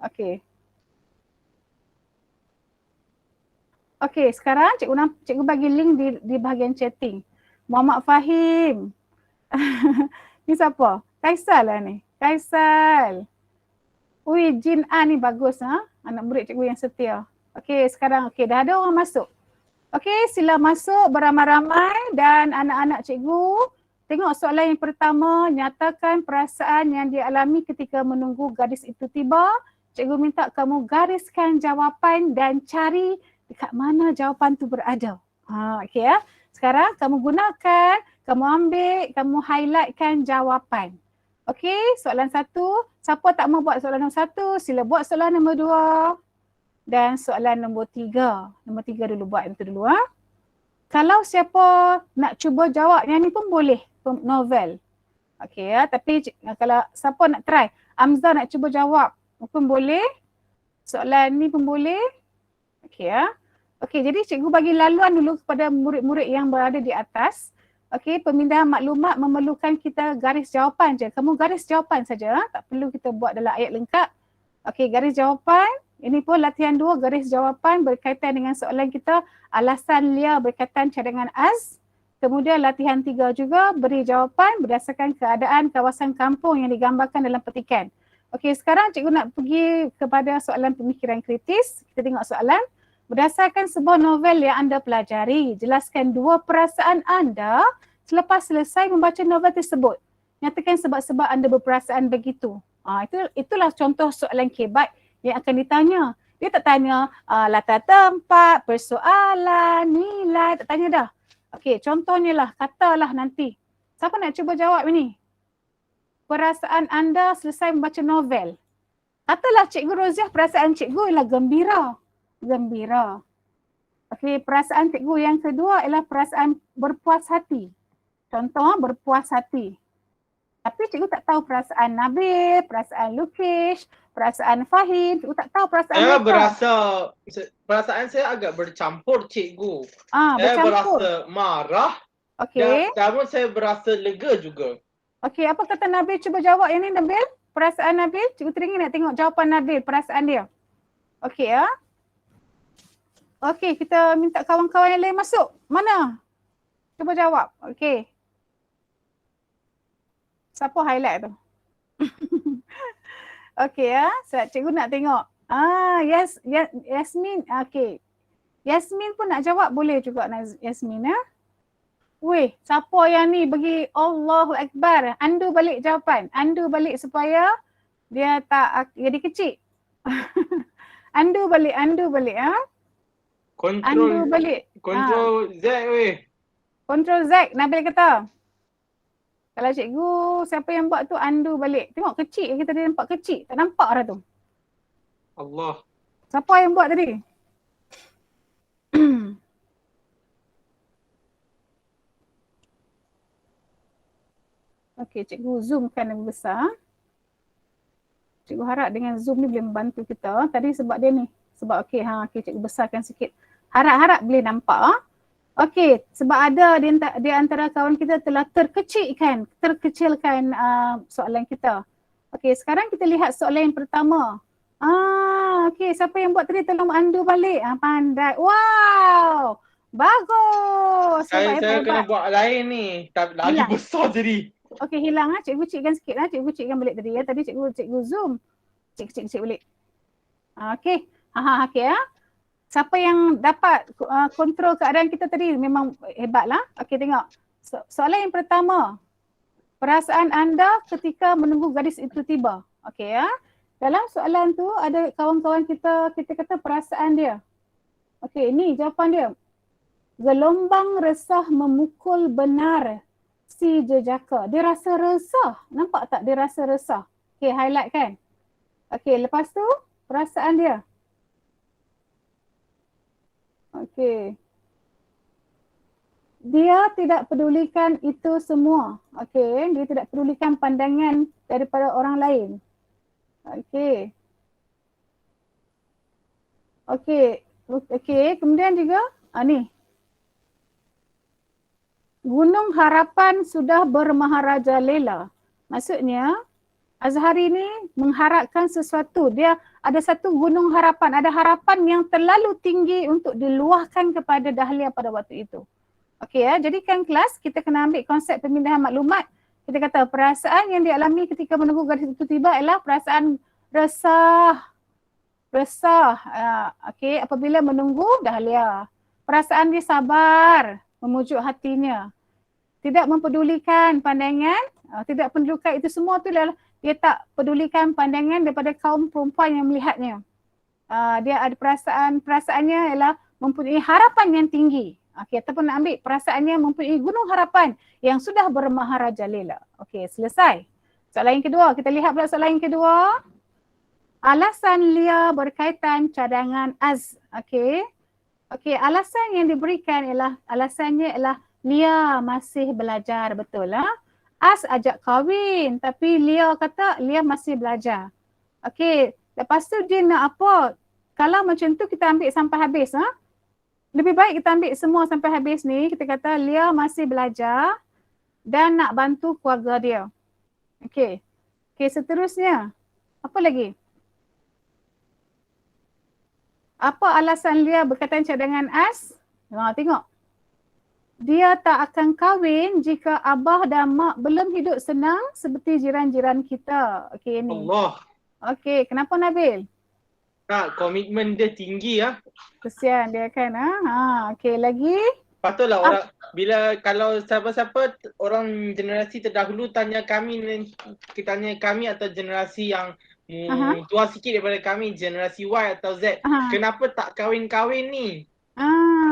Okey. Okey, sekarang cikgu bagi link di bahagian chatting. Muhammad Fahim. Ni siapa? Kaisal lah ni. Kaisal. Ui, Jin A ni bagus ha. Anak murid cikgu yang setia. Okey, sekarang dah ada orang masuk. Okey, sila masuk beramai-ramai dan anak-anak cikgu tengok soalan yang pertama, nyatakan perasaan yang dialami ketika menunggu gadis itu tiba. Cikgu minta kamu gariskan jawapan dan cari dekat mana jawapan tu berada. Okey ya. Sekarang kamu gunakan, kamu ambil, kamu highlightkan jawapan. Okey, soalan 1. Siapa tak mau buat soalan nombor 1, sila buat soalan nombor 2. Dan soalan nombor 3. Nombor 3 dulu buat itu dulu. Kalau siapa nak cuba jawab yang ni pun boleh, novel. Okey ya, tapi kalau siapa nak try, Amzah nak cuba jawab pun boleh. Soalan ni pun boleh. Okey ya. Okey, jadi cikgu bagi laluan dulu kepada murid-murid yang berada di atas. Okey, pemindahan maklumat memerlukan kita garis jawapan je. Kamu garis jawapan saja, tak perlu kita buat dalam ayat lengkap. Okey, garis jawapan. Ini pun latihan 2, garis jawapan berkaitan dengan soalan kita. Alasan Lia berkaitan cadangan Az. Kemudian latihan 3 juga, beri jawapan berdasarkan keadaan kawasan kampung yang digambarkan dalam petikan. Okey, sekarang cikgu nak pergi kepada soalan pemikiran kritis. Kita tengok soalan. Berdasarkan sebuah novel yang anda pelajari, jelaskan 2 perasaan anda selepas selesai membaca novel tersebut. Nyatakan sebab-sebab anda berperasaan begitu. Itulah contoh soalan kebat yang akan ditanya. Dia tak tanya latar tempat, persoalan, nilai, tak tanya dah. Okey, contohnya lah, katalah nanti. Siapa nak cuba jawab ini? Perasaan anda selesai membaca novel. Katalah Cikgu Roziah, perasaan cikgu ialah gembira. Gembira. Okey, perasaan cikgu yang kedua ialah perasaan berpuas hati. Contoh, berpuas hati. Tapi cikgu tak tahu perasaan Nabil, perasaan Lukish, perasaan Fahim. Cikgu tak tahu perasaan Saya mereka. perasaan saya agak bercampur cikgu. Saya Bercampur. berasa marah. Okey. Namun saya berasa lega juga. Okey, apa kata Nabil? Cuba jawab yang ni Nabil. Perasaan Nabil. Cikgu teringin nak tengok jawapan Nabil, perasaan dia. Okey ya. Okey, kita minta kawan-kawan yang lain masuk. Mana? Cuba jawab. Okey. Siapa highlight tu? Okey ya. Cikgu nak tengok. Yasmin. Okey. Yasmin pun nak jawab, boleh juga Yasmin ya. Weh, siapa yang ni bagi Allahu Akbar. Andu balik jawapan. Andu balik supaya dia tak jadi kecil. Andu balik ya. Andu balik. Kontrol Z weh. Kontrol Z, Nabil kata. Kalau cikgu, siapa yang buat tu andu balik. Tengok kecil, kita dia nampak kecil. Tak nampak dah tu. Allah. Siapa yang buat tadi? Okey, cikgu zoomkan lebih besar. Cikgu harap dengan zoom ni boleh membantu kita. Tadi sebab dia ni. Sebab okey, cikgu besarkan sikit. Harap-harap boleh nampak. Okey, sebab ada di antara kawan kita telah terkecilkan soalan kita. Okey, sekarang kita lihat soalan yang pertama. Okey, siapa yang buat tadi tolong andu balik. Pandai. Wow! Bagus! Saya kena buat lain ni. Tapi lagi Hilang. besar jadi. Okey, hilang cikgu kecilkan sikit Cikgu kecilkan balik tadi ya. Tadi cikgu zoom. Kecil balik. Okey. Okey ya. Siapa yang dapat kontrol keadaan kita tadi memang hebatlah. Okey, tengok. Soalan yang pertama. Perasaan anda ketika menunggu gadis itu tiba. Okey ya. Dalam soalan tu ada kawan-kawan kita kata perasaan dia. Okey, ni jawapan dia. Gelombang resah memukul benar si jejaka. Dia rasa resah. Nampak tak dia rasa resah? Okey, highlight kan? Okey, lepas tu perasaan dia. Okey. Dia tidak pedulikan itu semua. Okey, dia tidak pedulikan pandangan daripada orang lain. Okey. Okey, kemudian juga ni. Gunung Harapan sudah bermaharaja lela. Maksudnya Azhari ni mengharapkan sesuatu. Dia ada satu gunung harapan. Ada harapan yang terlalu tinggi untuk diluahkan kepada Dahlia pada waktu itu. Okey ya, jadi kan kelas kita kena ambil konsep pemindahan maklumat. Kita kata perasaan yang dialami ketika menunggu gadis itu tiba ialah perasaan resah. Okey, apabila menunggu Dahlia. Perasaan dia sabar memujuk hatinya. Tidak mempedulikan pandangan, tidak pedulikan itu semua tu adalah dia tak pedulikan pandangan daripada kaum perempuan yang melihatnya. Dia ada perasaannya ialah mempunyai harapan yang tinggi. Okey, ataupun nak ambil perasaannya mempunyai gunung harapan yang sudah bermaharajalela. Okey, selesai. Soalan yang kedua, kita lihat pula soalan yang kedua. Alasan Lia berkaitan cadangan Az. Okey. Okey, alasan yang diberikan alasannya ialah Lia masih belajar, betul lah. Az ajak kahwin tapi Lia kata Lia masih belajar. Okey, lepas tu dia nak apa? Kalau macam tu kita ambil sampai habis. Lebih baik kita ambil semua sampai habis ni. Kita kata Lia masih belajar dan nak bantu keluarga dia. Okey. Okey, seterusnya. Apa lagi? Apa alasan Lia berkaitan cadangan Az? Tengok. Dia tak akan kahwin jika abah dan mak belum hidup senang seperti jiran-jiran kita. Okey ni. Allah. Okey, kenapa Nabil? Tak, komitmen dia tinggi lah. Kesian dia kan. Okey, lagi? Patutlah orang, bila kalau siapa-siapa orang generasi terdahulu tanya kami atau generasi yang tua sikit daripada kami, generasi Y atau Z, kenapa tak kahwin-kahwin ni?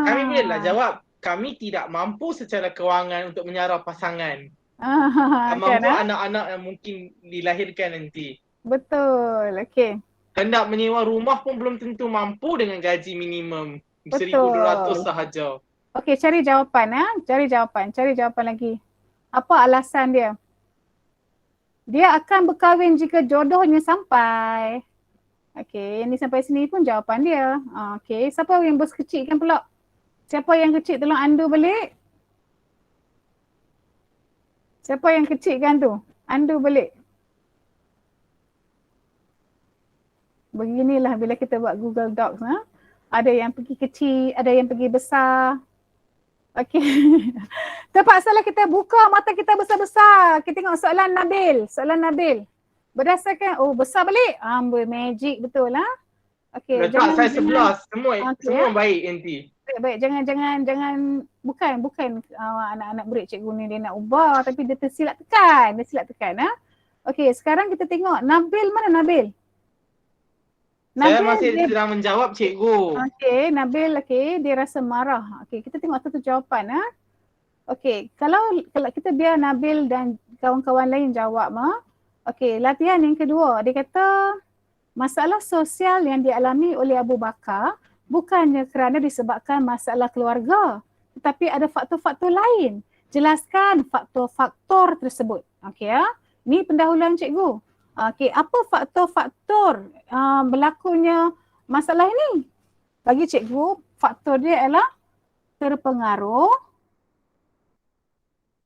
Kami bolehlah jawab, kami tidak mampu secara kewangan untuk menyara pasangan. Mampu anak-anak yang mungkin dilahirkan nanti. Betul, okey. Hendak menyewa rumah pun belum tentu mampu dengan gaji minimum Betul. 1,200 sahaja. Okey, cari jawapan. Cari jawapan lagi. Apa alasan dia? Dia akan berkahwin jika jodohnya sampai. Okey, yang ni sampai sini pun jawapan dia. Okey, siapa yang bos kecilkan pula? Siapa yang kecil tolong andu balik. Siapa yang kecilkan tu? Andu balik. Beginilah bila kita buat Google Docs. Ada yang pergi kecil, ada yang pergi besar. Okey. Terpaksalah kita buka mata kita besar-besar. Kita tengok soalan Nabil. Berdasarkan, besar balik. Magic betul lah. Okey. Letak saya 11. Semua baik nanti. Baik, jangan bukan anak-anak murid cikgu ni dia nak ubah tapi dia tersilap tekan. Okey, sekarang kita tengok Nabil, mana Nabil? Saya masih sedang menjawab cikgu. Okey, Nabil dia rasa marah. Okey, kita tengok satu jawapan Okey, kalau kita biar Nabil dan kawan-kawan lain jawab Okey, latihan yang kedua dia kata masalah sosial yang dialami oleh Abu Bakar bukannya kerana disebabkan masalah keluarga, tetapi ada faktor-faktor lain. Jelaskan faktor-faktor tersebut. Okey Ni pendahuluan cikgu. Okey, apa faktor-faktor berlakunya masalah ini? Bagi cikgu, faktor dia ialah terpengaruh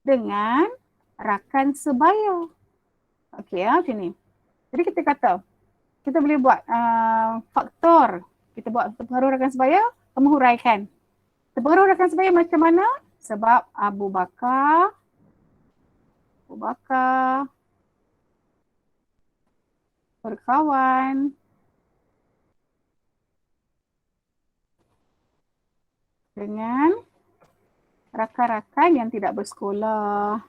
dengan rakan sebaya. Okey macam ni. Jadi kita kata, kita boleh buat faktor. Kita buat terpengaruh rakan sebaya, kamu huraikan. Terpengaruh rakan sebaya macam mana? Sebab Abu Bakar berkawan dengan rakan-rakan yang tidak bersekolah.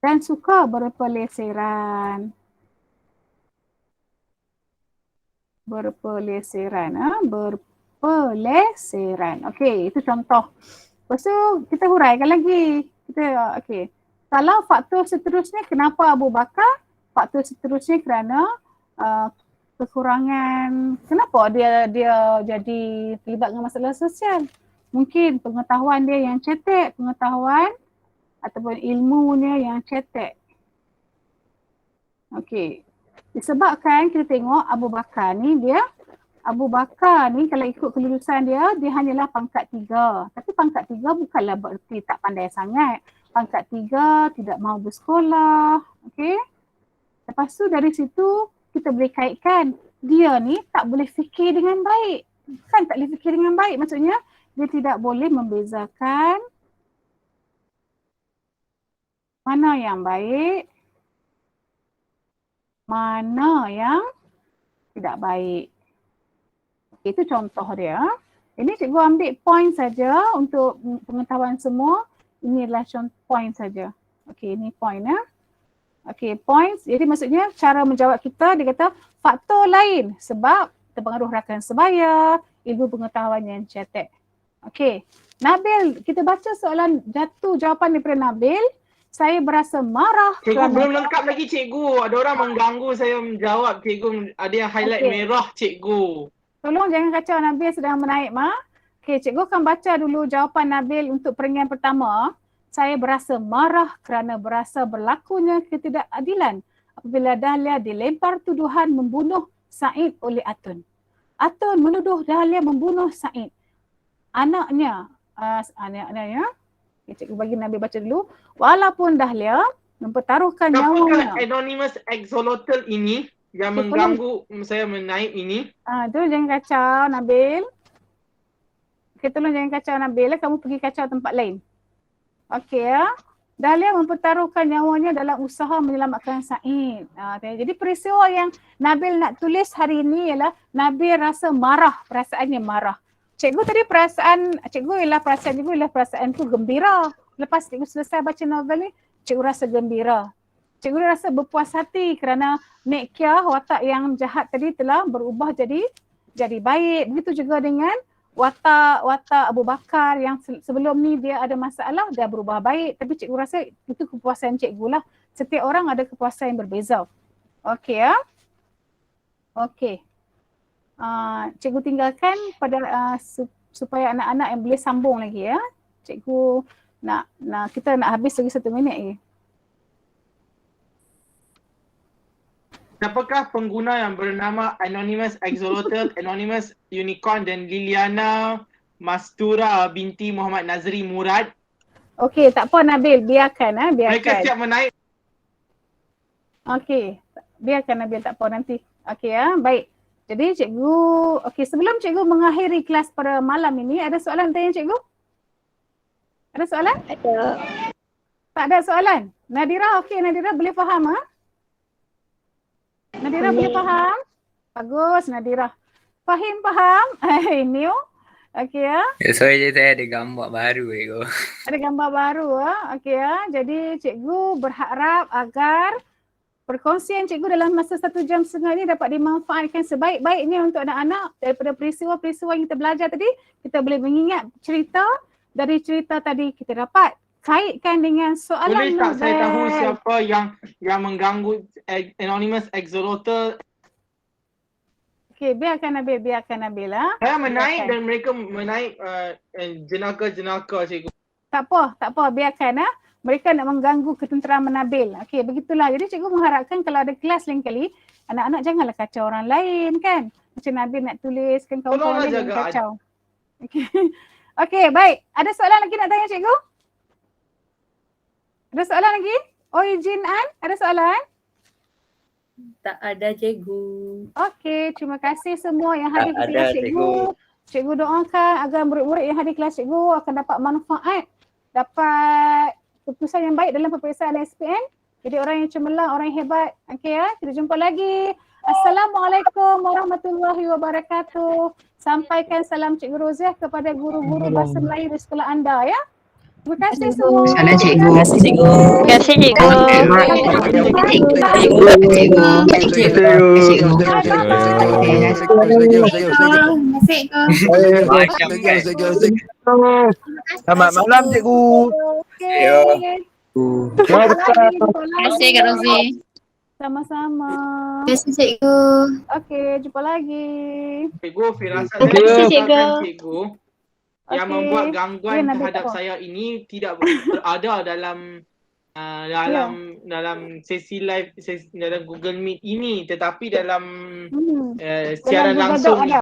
Dan suka berpeleseran. Okey, itu contoh. Lepas tu kita huraikan lagi. Okey. Kalau faktor seterusnya kenapa Abu Bakar? Faktor seterusnya kerana kekurangan, kenapa dia jadi terlibat dengan masalah sosial? Mungkin pengetahuan dia yang cetek, ataupun ilmunya yang cetek. Okey. Disebabkan kita tengok Abu Bakar ni kalau ikut kelulusan dia hanyalah pangkat 3. Tapi pangkat 3 bukanlah berarti tak pandai sangat. pangkat 3 tidak mahu bersekolah. Okey. Lepas tu dari situ kita boleh kaitkan dia ni tak boleh fikir dengan baik. Kan tak boleh fikir dengan baik, maksudnya dia tidak boleh membezakan mana yang baik, mana yang tidak baik. Itu contoh dia. Ini cikgu ambil point saja untuk pengetahuan semua. Ini adalah contoh point saja. Okey, ini point ya. Okey, points. Jadi maksudnya cara menjawab kita, dia kata faktor lain sebab terpengaruh rakan sebaya, ilmu pengetahuan yang cetek. Okey, Nabil, kita baca soalan jatuh jawapan daripada Nabil. Saya berasa marah. Cikgu belum lengkap lagi cikgu. Ada orang mengganggu saya menjawab cikgu. Ada yang highlight merah cikgu. Tolong jangan kacau, Nabil sedang menaik Okey, cikgu akan baca dulu jawapan Nabil untuk perenggan pertama. Saya berasa marah kerana berasa berlakunya ketidakadilan apabila Dahlia dilempar tuduhan membunuh Said oleh Atun. Atun menuduh Dahlia membunuh Said. Anaknya ya. Okay, cikgu bagi Nabil baca dulu. Walaupun Dahlia mempertaruhkan nyawanya. Apakah anonymous axolotl ini yang mengganggu saya menaip ini? Tu jangan kacau Nabil. Okay, tolong jangan kacau Nabil. Kamu pergi kacau tempat lain. Okey ya. Dahlia mempertaruhkan nyawanya dalam usaha menyelamatkan Said. Jadi peristiwa yang Nabil nak tulis hari ini ialah Nabil rasa marah, perasaannya marah. Cikgu tadi perasaan cikgu ialah perasaan tu gembira. Lepas cikgu selesai baca novel ni, cikgu rasa gembira. Cikgu rasa berpuas hati kerana Nek Kia, watak yang jahat tadi telah berubah jadi baik. Begitu juga dengan watak Abu Bakar yang sebelum ni dia ada masalah, dia berubah baik. Tapi cikgu rasa itu kepuasan cikgu lah. Setiap orang ada kepuasan yang berbeza. Okey ya. Okey. Cikgu tinggalkan pada supaya anak-anak yang boleh sambung lagi ya. Cikgu kita nak habis lagi 1 minit lagi. Siapakah pengguna yang bernama Anonymous Axolotl, Anonymous Unicorn dan Liliana Mastura binti Muhammad Nazri Murad? Okey, tak apa Nabil, biarkan. Mereka siap menaik. Okey, biarkan Nabil, tak apa nanti. Okey ya, baik. Jadi cikgu, sebelum cikgu mengakhiri kelas pada malam ini, ada soalan tanya cikgu? Ada soalan? Ada. Tak ada soalan? Nadira, Nadira boleh faham Nadira boleh faham? Bagus Nadira. Faham? New. Okey ya. Sorry saya ada gambar baru cikgu. Ada gambar baru Okey ya. Jadi cikgu berharap agar perkongsian cikgu dalam masa 1 jam setengah ini dapat dimanfaatkan sebaik-baiknya untuk anak-anak. Daripada peristiwa-peristiwa yang kita belajar tadi, kita boleh mengingat cerita. Dari cerita tadi kita dapat kaitkan dengan soalan Boleh tak saya tahu siapa yang mengganggu Anonymous Axolotl? Okey, biarkan Nabil Saya menaik dan mereka menaik jenaka-jenaka cikgu. Tak apa, biarkan Mereka nak mengganggu ketenteraman Nabil. Okey, begitulah. Jadi cikgu mengharapkan kalau ada kelas lain kali, anak-anak janganlah kacau orang lain kan. Macam Nabil nak tulis kan kawan-kawan dia jangan kacau. Okey, baik. Ada soalan lagi nak tanya cikgu? Ada soalan lagi? Jin An, ada soalan? Tak ada cikgu. Okey, terima kasih semua yang hadir di kelas cikgu. Cikgu doakan agar murid-murid yang hadir di kelas cikgu akan dapat manfaat, dapat keputusan yang baik dalam peperiksaan SPM. Jadi orang yang cemerlang, orang yang hebat. Okey ya, kita jumpa lagi. Assalamualaikum warahmatullahi wabarakatuh. Sampaikan salam Cikgu Roziah kepada guru-guru bahasa Melayu di sekolah anda ya. Terima kasih semua. Salam cikgu. Terima kasih cikgu. Terima kasih cikgu. Selamat malam cikgu. Terima kasih Kak Rozi. Sama-sama. Terima kasih cikgu. Okey, jumpa lagi. Cikgu, firasat Terima kasih, saya cikgu. katakan cikgu yang Okey. membuat gangguan Nabil terhadap tak apa. saya ini tidak berada dalam sesi live dalam Google Meet ini, tetapi dalam siaran Dalam Google langsung Doc ni. ada.